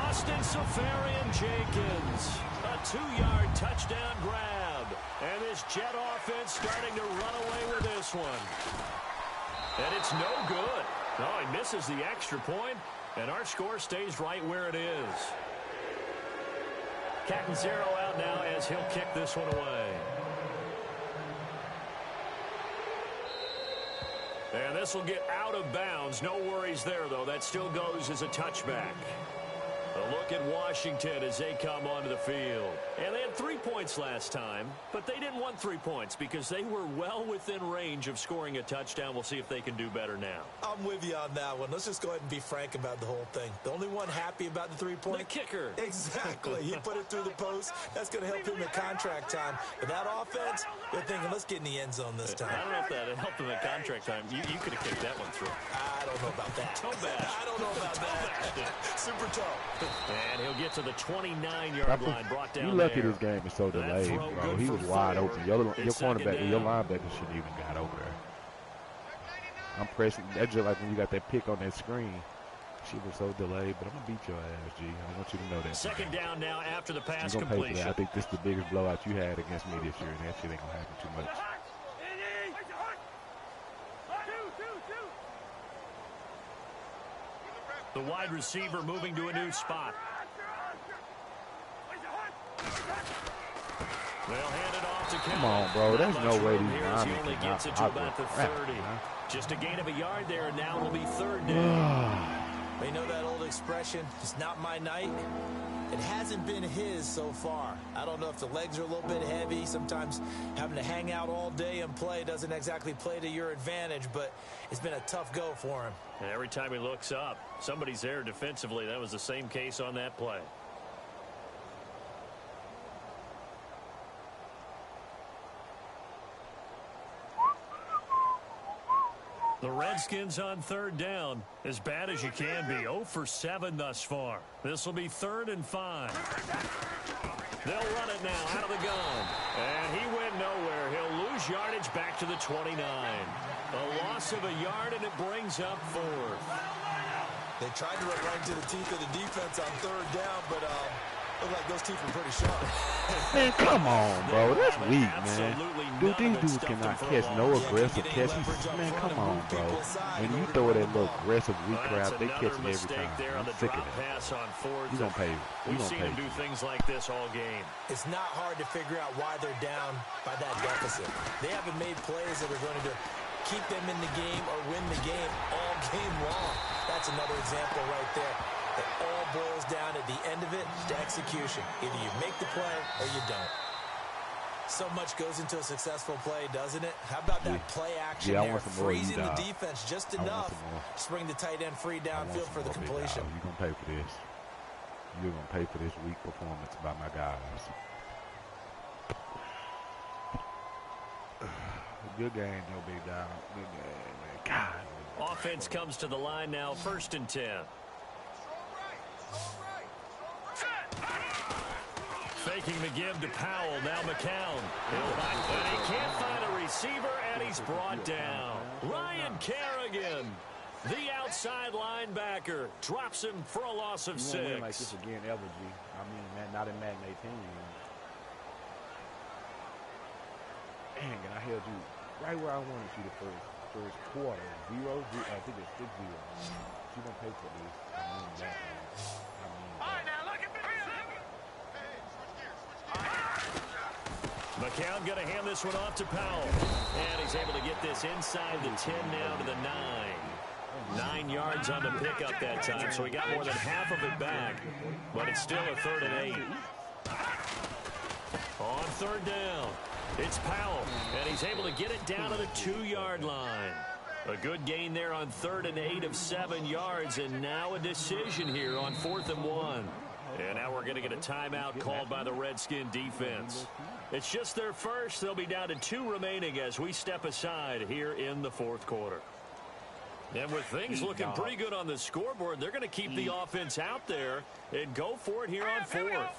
Austin Safarian Jenkins. A 2-yard touchdown grab. And this Jet offense starting to run away with this one. And it's no good. No, he misses the extra point, and our score stays right where it is. Catanzaro out now as he'll kick this one away. And this will get out of bounds. No worries there, though. That still goes as a touchback. A look at Washington as they come onto the field. And they had 3 points last time, but they didn't want 3 points because they were well within range of scoring a touchdown. We'll see if they can do better now. I'm with you on that one. Let's just go ahead and be frank about the whole thing. The only one happy about the 3-point? The kicker. Exactly. He put it through the post. That's going to help him at contract time. But that offense, they're thinking, let's get in the end zone this time. I don't know if that helped him at contract time. You could have kicked that one through. I don't know about that. Toe bash. I don't know about that. Super toe. And he'll get to the 29-yard line, brought down. You lucky this game is so delayed, bro. He was wide open. Your cornerback, your linebacker shouldn't even got over there. I'm pressing. That's just like when you got that pick on that screen. She was so delayed, but I'm gonna beat your ass, G. I want you to know that. Second down now after the pass completion. Pay for that. I think this is the biggest blowout you had against me this year, and that shit ain't gonna happen too much. The wide receiver moving to a new spot. They'll hand it off to Kevin. Come on, bro. There's no way these linemen he only gets it to about the 30. Just a gain of a yard there, and now it'll be third down. You know that old expression, it's not my night? It hasn't been his so far. I don't know if the legs are a little bit heavy. Sometimes having to hang out all day and play doesn't exactly play to your advantage, but it's been a tough go for him. And every time he looks up, somebody's there defensively. That was the same case on that play. The Redskins on third down, as bad as you can be. 0 for 7 thus far. This will be 3rd and 5. They'll run it now out of the gun. And he went nowhere. He'll lose yardage back to the 29. A loss of a yard, and it brings up 4th. They tried to run right into the teeth of the defense on third down, but Look like those teeth were pretty sharp. Man, come on, bro. That's weak, man. Dude, these dudes cannot catch no aggressive catches. Man, come on, bro. When you throw that little aggressive weak crap, they catch it every time. I'm sick of that. You gonna pay. We've seen him do things like this all game. It's not hard to figure out why they're down by that deficit. They haven't made plays that are going to keep them in the game or win the game all game long. That's another example right there. It all boils down at the end of it to execution. Either you make the play or you don't. So much goes into a successful play, doesn't it? How about that play action there, freezing the defense just enough to bring the tight end free downfield for the completion. You're going to pay for this. You're going to pay for this weak performance by my guys. Good game, though, big dog. Good game, man. God. Offense comes to the line now, 1st and 10. Faking the give to Powell, now McCown. But he can't find a receiver, and he's brought down. Ryan Kerrigan, the outside linebacker, drops him for a loss of 6. Win like this again, ever, G. I mean, not in Madden 18. Dang, and I held you right where I wanted you the first quarter. 0-0. I think it's 6-0. She's going to pay for this. I mean that, man. All right, now look at the McCown going to hand this one off to Powell. And he's able to get this inside the 10 now to the 9. 9 yards on the pickup that time, so he got more than half of it back. But it's still a 3rd and 8. On 3rd down, it's Powell, and he's able to get it down to the 2-yard line. A good gain there on 3rd and 8 of 7 yards, and now a decision here on 4th and 1. And now we're going to get a timeout called by the Redskin defense. It's just their first. They'll be down to 2 remaining as we step aside here in the 4th quarter. And with things looking pretty good on the scoreboard, they're going to keep the offense out there and go for it here on 4th.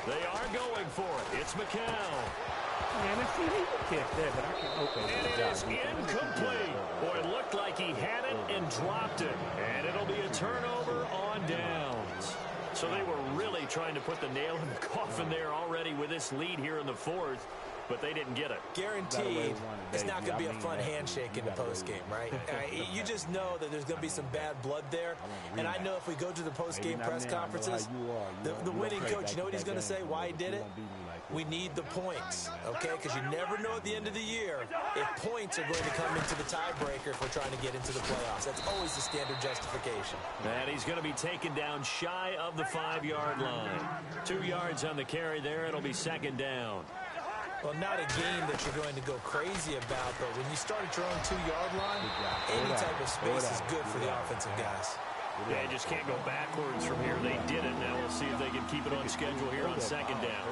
They are going for it. It's McCown. Man, let's see, he can catch that, but I can't. Okay, and it is incomplete. Boy, it looked like he had it and dropped it. And it'll be a turnover on downs. So they were really trying to put the nail in the coffin there already with this lead here in the 4th. But they didn't get it. Guaranteed, it's not going to be a fun handshake in the postgame, right? You just know that there's going to be some bad blood there. And I know if we go to the postgame press conferences, the winning coach, you know what he's going to say, why he did it? We need the points, okay? Because you never know at the end of the year if points are going to come into the tiebreaker if we're trying to get into the playoffs. That's always the standard justification. And he's going to be taken down shy of the 5-yard line. 2 yards on the carry there. It'll be 2nd down. Well, not a game that you're going to go crazy about, but when you start at your own 2-yard line, any type of space is good for the offensive guys. They just can't go backwards from here. They did it. Now we'll see if they can keep it on schedule here on 2nd down.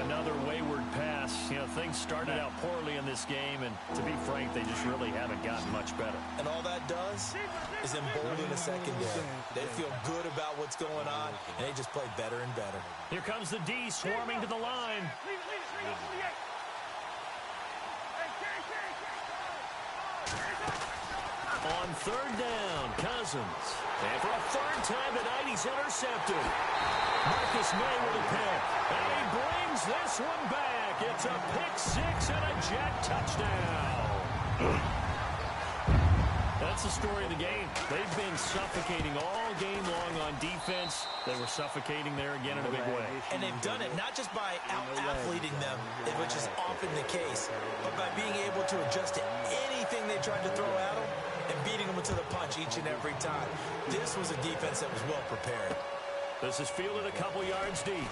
Another wayward pass. You know, things started out poorly in this game, and to be frank, they just really haven't gotten much better. And all that does is embolden the secondary. They feel good about what's going on, and they just play better and better. Here comes the D swarming to the line. On 3rd down, Cousins. And for a 3rd time tonight, he's intercepted. Marcus May with a pick. And he brings this one back. It's a pick 6 and a jet touchdown. That's the story of the game. They've been suffocating all game long on defense. They were suffocating there again in a big way. And they've done it not just by out-athleting them, which is often the case, but by being able to adjust to anything they tried to throw at them and beating them to the punch each and every time. This was a defense that was well prepared. This is fielded a couple yards deep.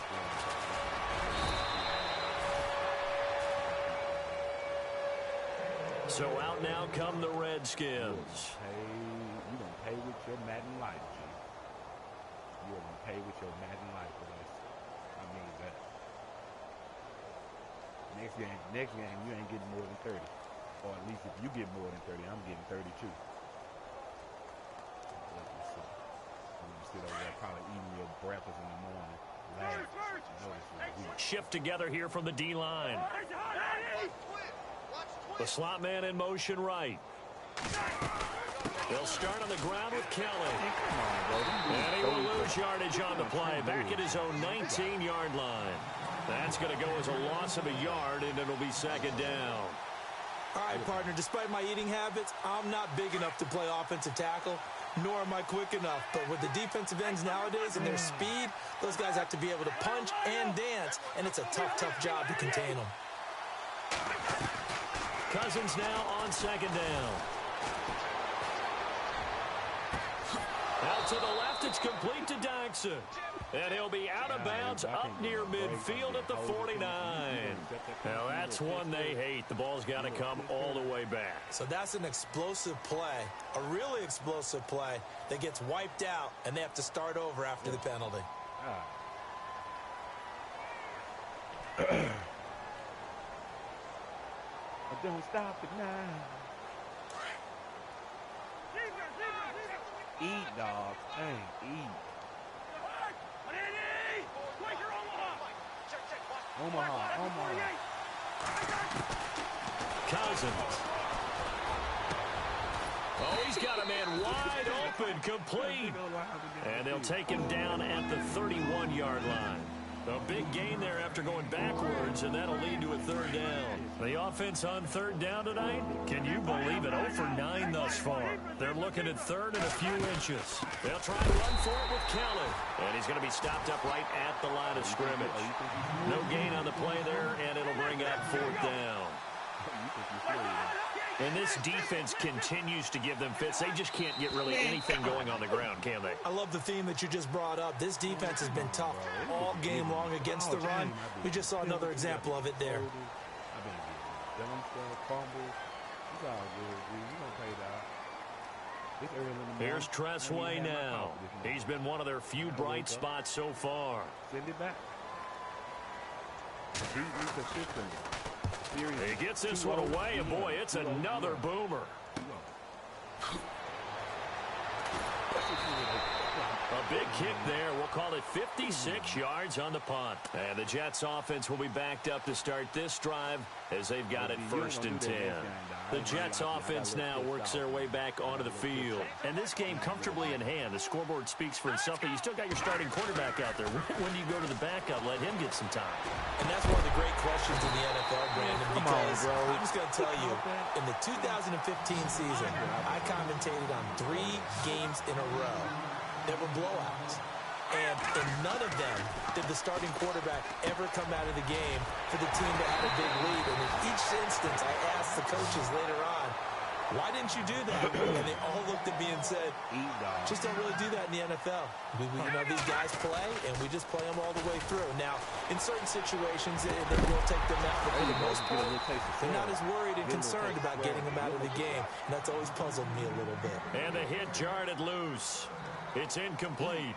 So out now come the Redskins. You're going to pay with your Madden life, G. You're going to pay with your Madden life for this. I mean that. Next game, you ain't getting more than 30. Or at least if you get more than 30, I'm getting 32. I'm going to sit over there probably eating your breakfast in the morning. Shift together here from the D-line. The slot man in motion right. They'll start on the ground with Kelly. And he will lose yardage on the play, back at his own 19-yard line. That's going to go as a loss of a yard, and it'll be second down. All right, partner, despite my eating habits, I'm not big enough to play offensive tackle, nor am I quick enough. But with the defensive ends nowadays and their speed, those guys have to be able to punch and dance, and it's a tough, tough job to contain them. Cousins now on second down. Out to the left, it's complete to Daxon. And he'll be out of bounds up near midfield at the 49. Now, that's one they hate. The ball's got to come all the way back. So that's an explosive play, a really explosive play that gets wiped out, and they have to start over after the penalty. Don't stop it now. Eat, dog. Dang, eat. Omaha. Cousins. Oh, he's got a man wide open, complete. And they'll take him down at the 31-yard line. A big gain there after going backwards, and that'll lead to a third down. The offense on third down tonight, can you believe it? 0 for 9 thus far. They're looking at third and a few inches. They'll try to run for it with Kelly. And he's going to be stopped up right at the line of scrimmage. No gain on the play there, and it'll bring up fourth down. And this defense continues to give them fits. They just can't get really anything going on the ground, can they? I love the theme that you just brought up. This defense has been tough all game long against the run. We just saw another example of it there. Here's Tressway now. He's been one of their few bright spots so far. Send it back. He gets this one away, and boy, it's another boomer. A big kick there. We'll call it 56 yards on the punt. And the Jets offense will be backed up to start this drive as they've got it 1st and 10. The Jets offense now works their way back onto the field. And this game comfortably in hand. The scoreboard speaks for itself, but you still got your starting quarterback out there. When do you go to the backup? Let him get some time. And that's one of the great questions in the NFL, Brandon, because I'm just going to tell you, in the 2015 season, I commentated on 3 games in a row. There were blowouts. And in none of them did the starting quarterback ever come out of the game for the team that had a big lead. And in each instance, I asked the coaches later on, why didn't you do that? And they all looked at me and said, just don't really do that in the NFL. You know, these guys play, and we just play them all the way through. Now, in certain situations, they will take them out, but for the most part, they're not as worried and concerned about getting them out of the game. And that's always puzzled me a little bit. And the hit jarred loose. It's incomplete.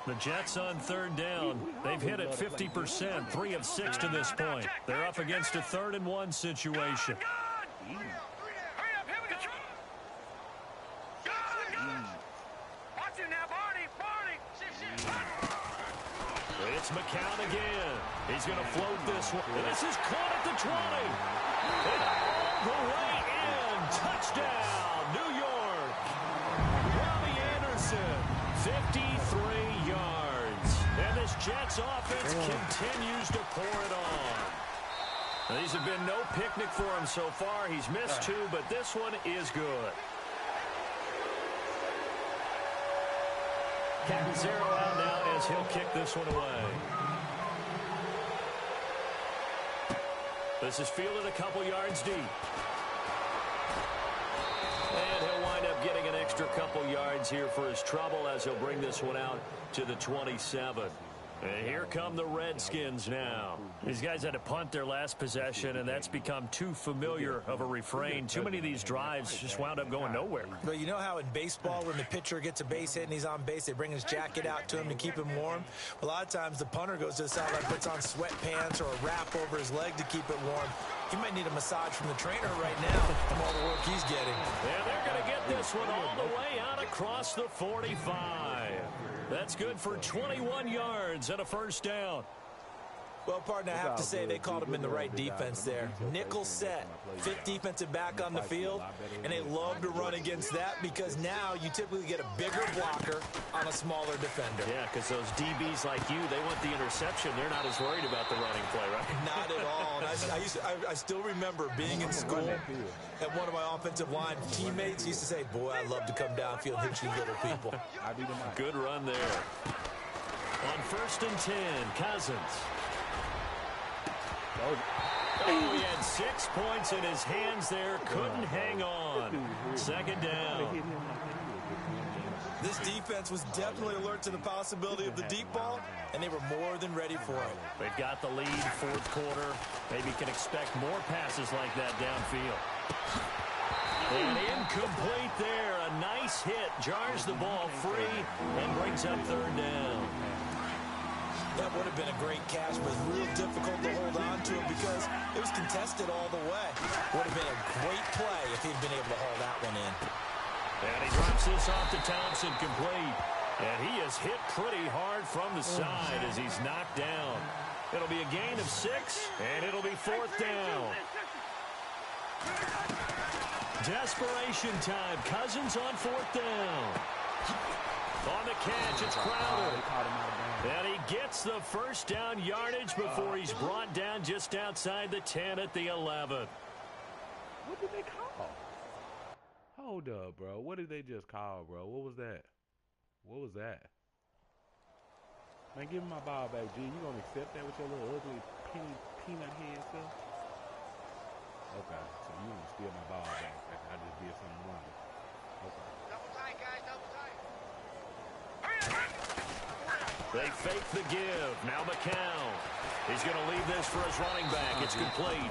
The Jets on third down. They've hit it 50%, 3 of 6 to this point. They're up against a 3rd and 1 situation. It's McCown again. He's going to float this one. And this is caught at the 20. And all the way in. Touchdown, New York. Robbie Anderson, 53 yards. And this Jets offense continues to pour it on. These have been no picnic for him so far. He's missed 2, but this one is good. Catanzaro out now as he'll kick this one away. This is fielded a couple yards deep. And he'll wind up getting an extra couple yards here for his trouble as he'll bring this one out to the 27. And here come the Redskins now. These guys had to punt their last possession, and that's become too familiar of a refrain. Too many of these drives just wound up going nowhere. But you know how in baseball, when the pitcher gets a base hit and he's on base, they bring his jacket out to him to keep him warm? A lot of times the punter goes to the sideline, puts on sweatpants or a wrap over his leg to keep it warm. He might need a massage from the trainer right now from all the work he's getting. Yeah, they're going to get this one all the way out across the 45. That's good for 21 yards and a 1st down. Well, partner, I have to say they called him in the right defense there. Nickel set, fifth defensive back on the field, and they love to run against that because now you typically get a bigger blocker on a smaller defender. Yeah, because those DBs like you, they want the interception. They're not as worried about the running play, right? Not at all. And I still remember being in school, and one of my offensive line teammates used to say, boy, I love to come downfield and hit you little people. Good run there. On 1st and 10, Cousins. Oh, he had 6 points in his hands there. Couldn't hang on. 2nd down. This defense was definitely alert to the possibility of the deep ball, and they were more than ready for it. They've got the lead, 4th quarter. Maybe can expect more passes like that downfield. And incomplete there. A nice hit. Jars the ball free and brings up 3rd down. That would have been a great catch, but real difficult to hold on to it because it was contested all the way. Would have been a great play if he'd been able to haul that one in. And he drops this off to Thompson, complete. And he is hit pretty hard from the side as he's knocked down. It'll be a gain of 6, and it'll be 4th down. Desperation time. Cousins on 4th down. On the catch, it's Crowder. And he gets the 1st down yardage before he's brought down just outside the 10 at the 11. What did they call? Hold up, bro. What did they just call, bro? What was that? What was that? Man, give me my ball back, G. You gonna accept that with your little ugly peanut head stuff? Okay, so you gonna steal my ball back. I just did something wrong. Okay. Double tight, guys. Double tight. They fake the give. Now McCown. He's going to leave this for his running back. It's complete.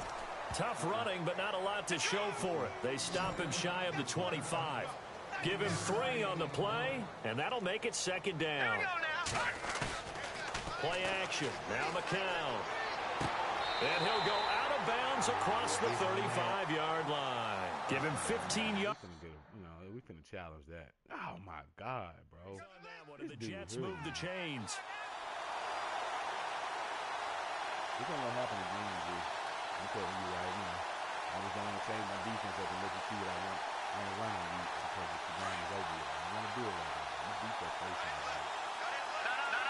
Tough running, but not a lot to show for it. They stop him shy of the 25. Give him 3 on the play, and that'll make it 2nd down. Play action. Now McCown. And he'll go out of bounds across the 35-yard line. Give him 15 yards. We finna challenge that. Oh, my God, bro. The Jets move the chains. This ain't gonna happen again, G. I'm telling you right now. I was gonna change my defense up and let you see what I want to run on you because the game is over. I want to do it right now. I'm deep that.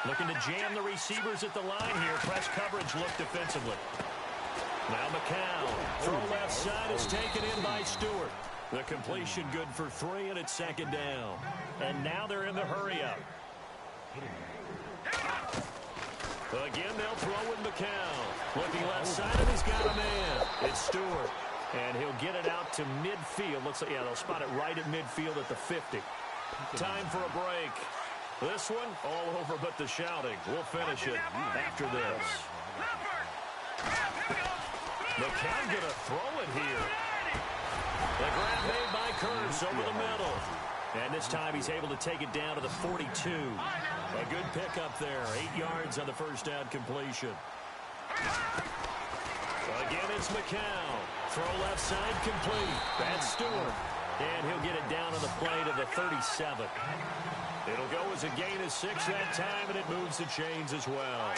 Looking to jam the receivers at the line here. Press coverage look defensively. Now McCown. Throw left side is taken in by Stewart. The completion good for 3, and it's 2nd down. And now they're in the hurry-up. Again, they'll throw with McCown. Looking left side, and he's got a man. It's Stewart. And he'll get it out to midfield. Looks like, yeah, they'll spot it right at midfield at the 50. Time for a break. This one, all over but the shouting. We'll finish it after this. McCown going to throw it here. The grab made by Curse over the middle. And this time he's able to take it down to the 42. A good pickup there. 8 yards on the 1st down completion. Again, it's McCown. Throw left side complete. That's Stewart. And he'll get it down on the play to the 37. It'll go as a gain of 6 that time, and it moves the chains as well.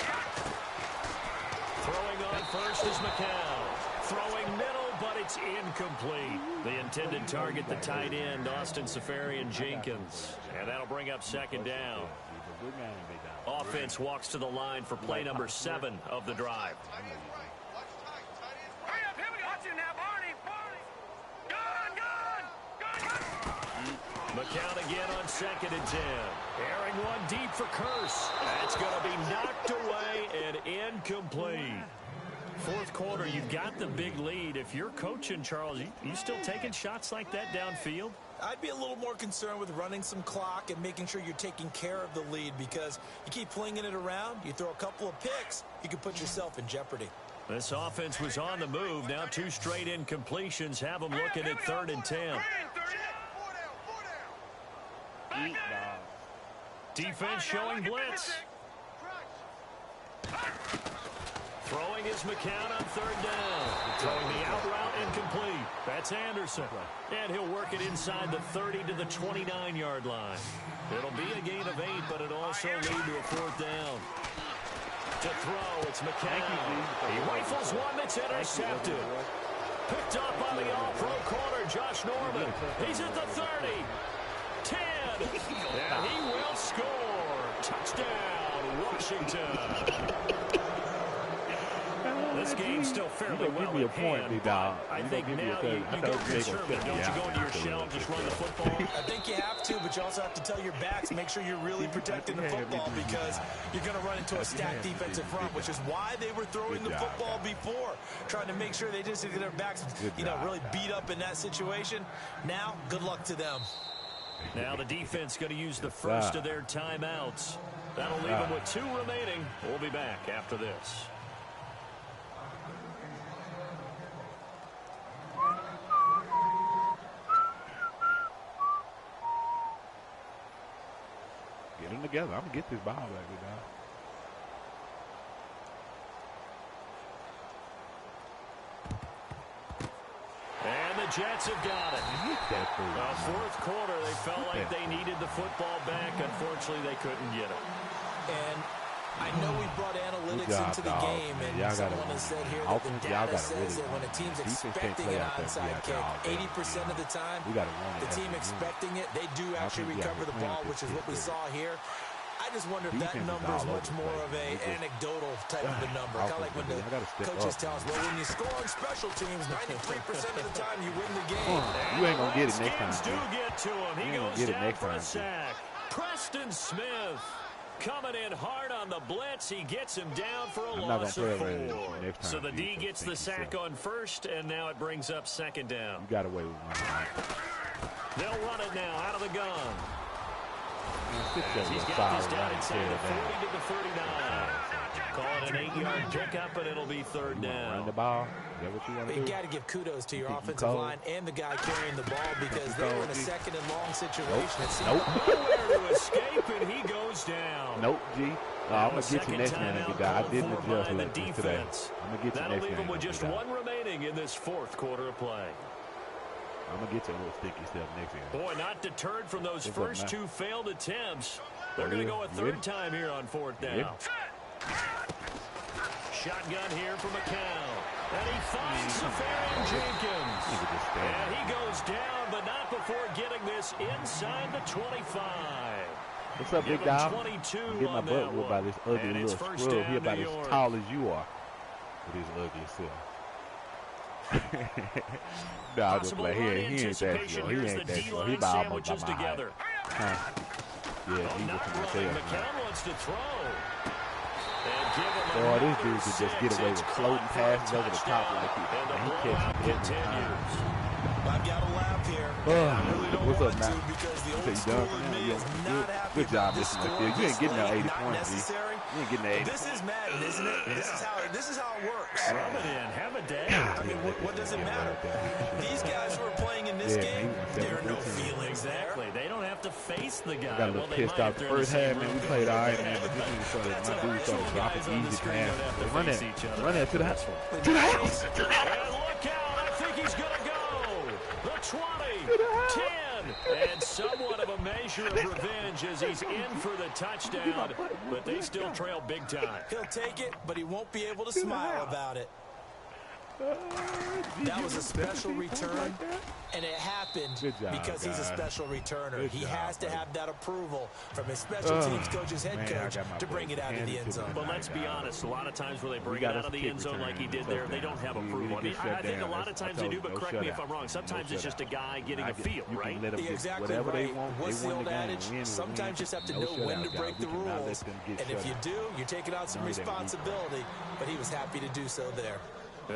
Throwing on first is McCown. Throwing middle, but it's incomplete. The intended target, the tight end, Austin Safarian-Jenkins. And that'll bring up 2nd down. Offense walks to the line for play number 7 of the drive. McCown again on 2nd and 10. Airing one deep for Curse. That's going to be knocked away and incomplete. 4th quarter, you've got the big lead. If you're coaching, Charles, you still taking shots like that downfield? I'd be a little more concerned with running some clock and making sure you're taking care of the lead because you keep flinging it around, you throw a couple of picks, you can put yourself in jeopardy. This offense was on the move. Now 2 straight incompletions have them looking at 3rd and 10. Defense showing blitz. Throwing is McCown on 3rd down. Throwing the out route incomplete. That's Anderson. And he'll work it inside the 30 to the 29-yard line. It'll be a gain of 8, but it'll also lead to a 4th down. To throw, it's McCown. He rifles one that's intercepted. Picked up by the all-pro corner, Josh Norman. He's at the 30. 10. And he will score. Touchdown, Washington. This game's still fairly well in hand, but I think now you go conservative. Don't you go into your shell and just run the football? I think you have to, but you also have to tell your backs, make sure you're really protecting the football because you're going to run into a stacked defensive front, which is why they were throwing the football before, trying to make sure they just get their backs, really beat up in that situation. Now, good luck to them. Now the defense going to use the first of their timeouts. That'll leave them with 2 remaining. We'll be back after this. Get them together. I'm going to get this ball back, guys. And the Jets have got it. Fourth quarter, they felt like they needed the football back. Unfortunately, they couldn't get it. And I know we brought analytics into the game, and someone has said here that the data says that when a team's expecting an onside kick, 80% of the time, the team expecting it, they do actually recover the ball, which is what we saw here. I just wonder if that number is much more of an anecdotal type of a number. Kind of like when the coaches tell us, well, when you score on special teams, 93% of the time you win the game. You ain't going to get it next time. Do get to him. He goes down for a sack. Preston Smith coming in hard on the blitz. He gets him down for a loss of 4. So the D gets the sack on first, and now it brings up second down. You got away with one. They'll run it now out of the gun. He's got this down inside the 40 to the 39. Call it an 8-yard pickup, and it'll be third down. Run the ball. Is that what you want to do? You got to give kudos to your offensive line and the guy carrying the ball because they were in a second and long situation. Nope. Nowhere to escape, and he goes down. Nope, G. I'm going to get you next time, guy. I didn't adjust the defense. Today. I'm going to get you next time. That'll leave him with just 1 remaining in this fourth quarter of play. I'm going to get you a little sticky stuff next year. Boy, not deterred from those first 2 failed attempts. They're going to go a third time here on fourth down. Shotgun here for McCown. And he finds Safarian Jenkins. And he goes down, but not before getting this inside the 25. What's up, big guy? I'm getting my butt whooped by this ugly little scrub. He about as tall as you are with his ugly self. No, I just play. He ain't that slow. He ain't that slow. He about almost by my height. Yeah, he was from the McCown wants to throw. Boy, this dude could just get away with floating passes over the top like he catches it. I've got a laugh here. What's up, Matt? You done for now? Good job, Mr. McPhil. You ain't getting that 80 points, G. You ain't getting that 80 This is Madden, isn't it? This is how it works. Rub it in. Have a day. I mean, what does it matter? These guys who are playing in this game, there are no feelings there. Exactly. They don't have to face the guy. I got a little pissed off the first half, man. We played all right, man. But this my dude started dropping easy passes. Run that to the house. To the house. And look out. I think he's going to go. The 20, 10, and somewhat of a measure of revenge as he's in for the touchdown, but they still trail big time. He'll take it, but he won't be able to smile about it. That was a special return, and it happened because he's a special returner. He has to have that approval from his special teams coach's head coach to bring it out of the end zone. But let's be honest, a lot of times where they bring it out of the end zone like he did there, they don't have approval. I mean, I think a lot of times they do, but correct me if I'm wrong. Sometimes it's just a guy getting a feel, right? Exactly right. What's the old adage? Sometimes you just have to know when to break the rules, and if you do, you're taking out some responsibility, but he was happy to do so there.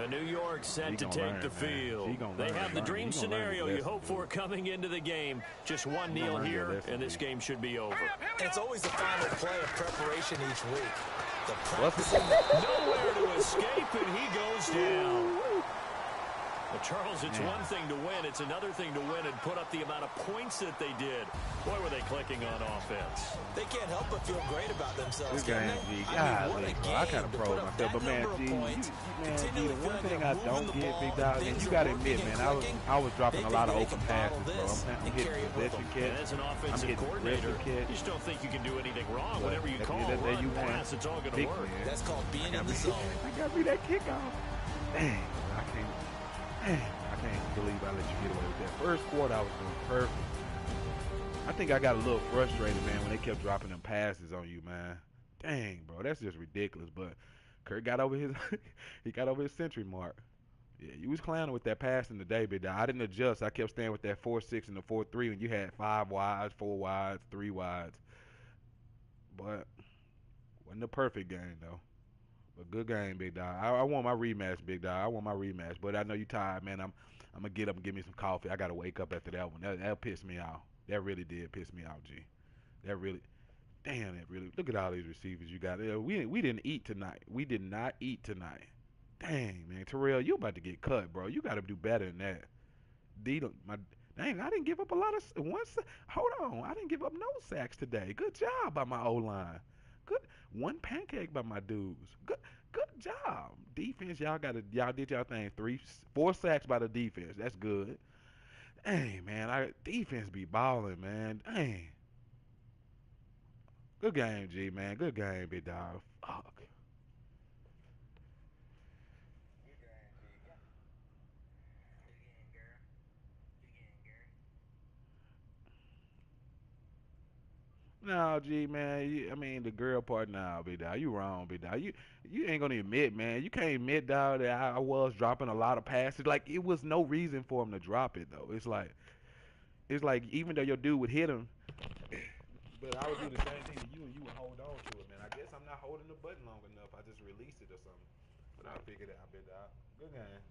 New York set to take the field. They have the dream scenario you hope for coming into the game. Just one kneel here, and this game should be over. And it's always the final play of preparation each week. The practice. Nowhere to escape, and he goes down. Well, Charles, it's one thing to win. It's another thing to win and put up the amount of points that they did. Boy, were they clicking on offense. They can't help but feel great about themselves, This game, can they? G. I kind of to pro put up myself, but that man, number of G, points, G, the one thing I don't get, big dog, and things you are got to working admit, and man, clicking. I was dropping a lot of They open can bottle passes, bro. this I'm and hitting carry it with possession them. catch. And as an I'm offensive getting coordinator, catch. you just don't think you can do anything wrong. But Whenever you at the call, end of the day, run, you win. pass, it's all going to Big work. man. That's called being in the zone. I got me that kickoff. Dang, I can't believe I let you get away with that. First quarter, I was doing perfect. I think I got a little frustrated, man, when they kept dropping them passes on you, man. Dang, bro, that's just ridiculous. But Kurt got over his he got over his century mark. Yeah, you was clowning with that passing today, big dog. I didn't adjust. I kept staying with that 4-6 and the 4-3 when you had 5 wides, 4 wides, 3 wides. But wasn't a perfect game though. But good game, big dog. I want my rematch, big dog. I want my rematch. But I know you tired, man. I'm gonna get up and get me some coffee. I gotta wake up after that one. That pissed me off. That really did piss me off, G. That really. Damn, that really. Look at all these receivers you got. We didn't eat tonight. We did not eat tonight. Dang, man, Terrell, you about to get cut, bro. You got to do better than that. Dang, I didn't give up a lot of hold on, I didn't give up no sacks today. Good job by my O-line. Good, one pancake by my dudes. Good job. Defense, y'all did y'all thing. 4 sacks by the defense. That's good. Dang, man, defense be balling, man. Dang. Good game, G, man. Good game, big dog. Fuck. No, G, man. I mean, the girl part, nah, big dog. You wrong, big dog. You ain't gonna admit, man. You can't admit, dog, that I was dropping a lot of passes. Like, it was no reason for him to drop it, though. It's like even though your dude would hit him, but I would do the same thing to you, and you would hold on to it, man. I guess I'm not holding the button long enough. I just released it or something. But I'll figure it out, big dog. Good game.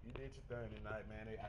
You did your thing tonight, man. I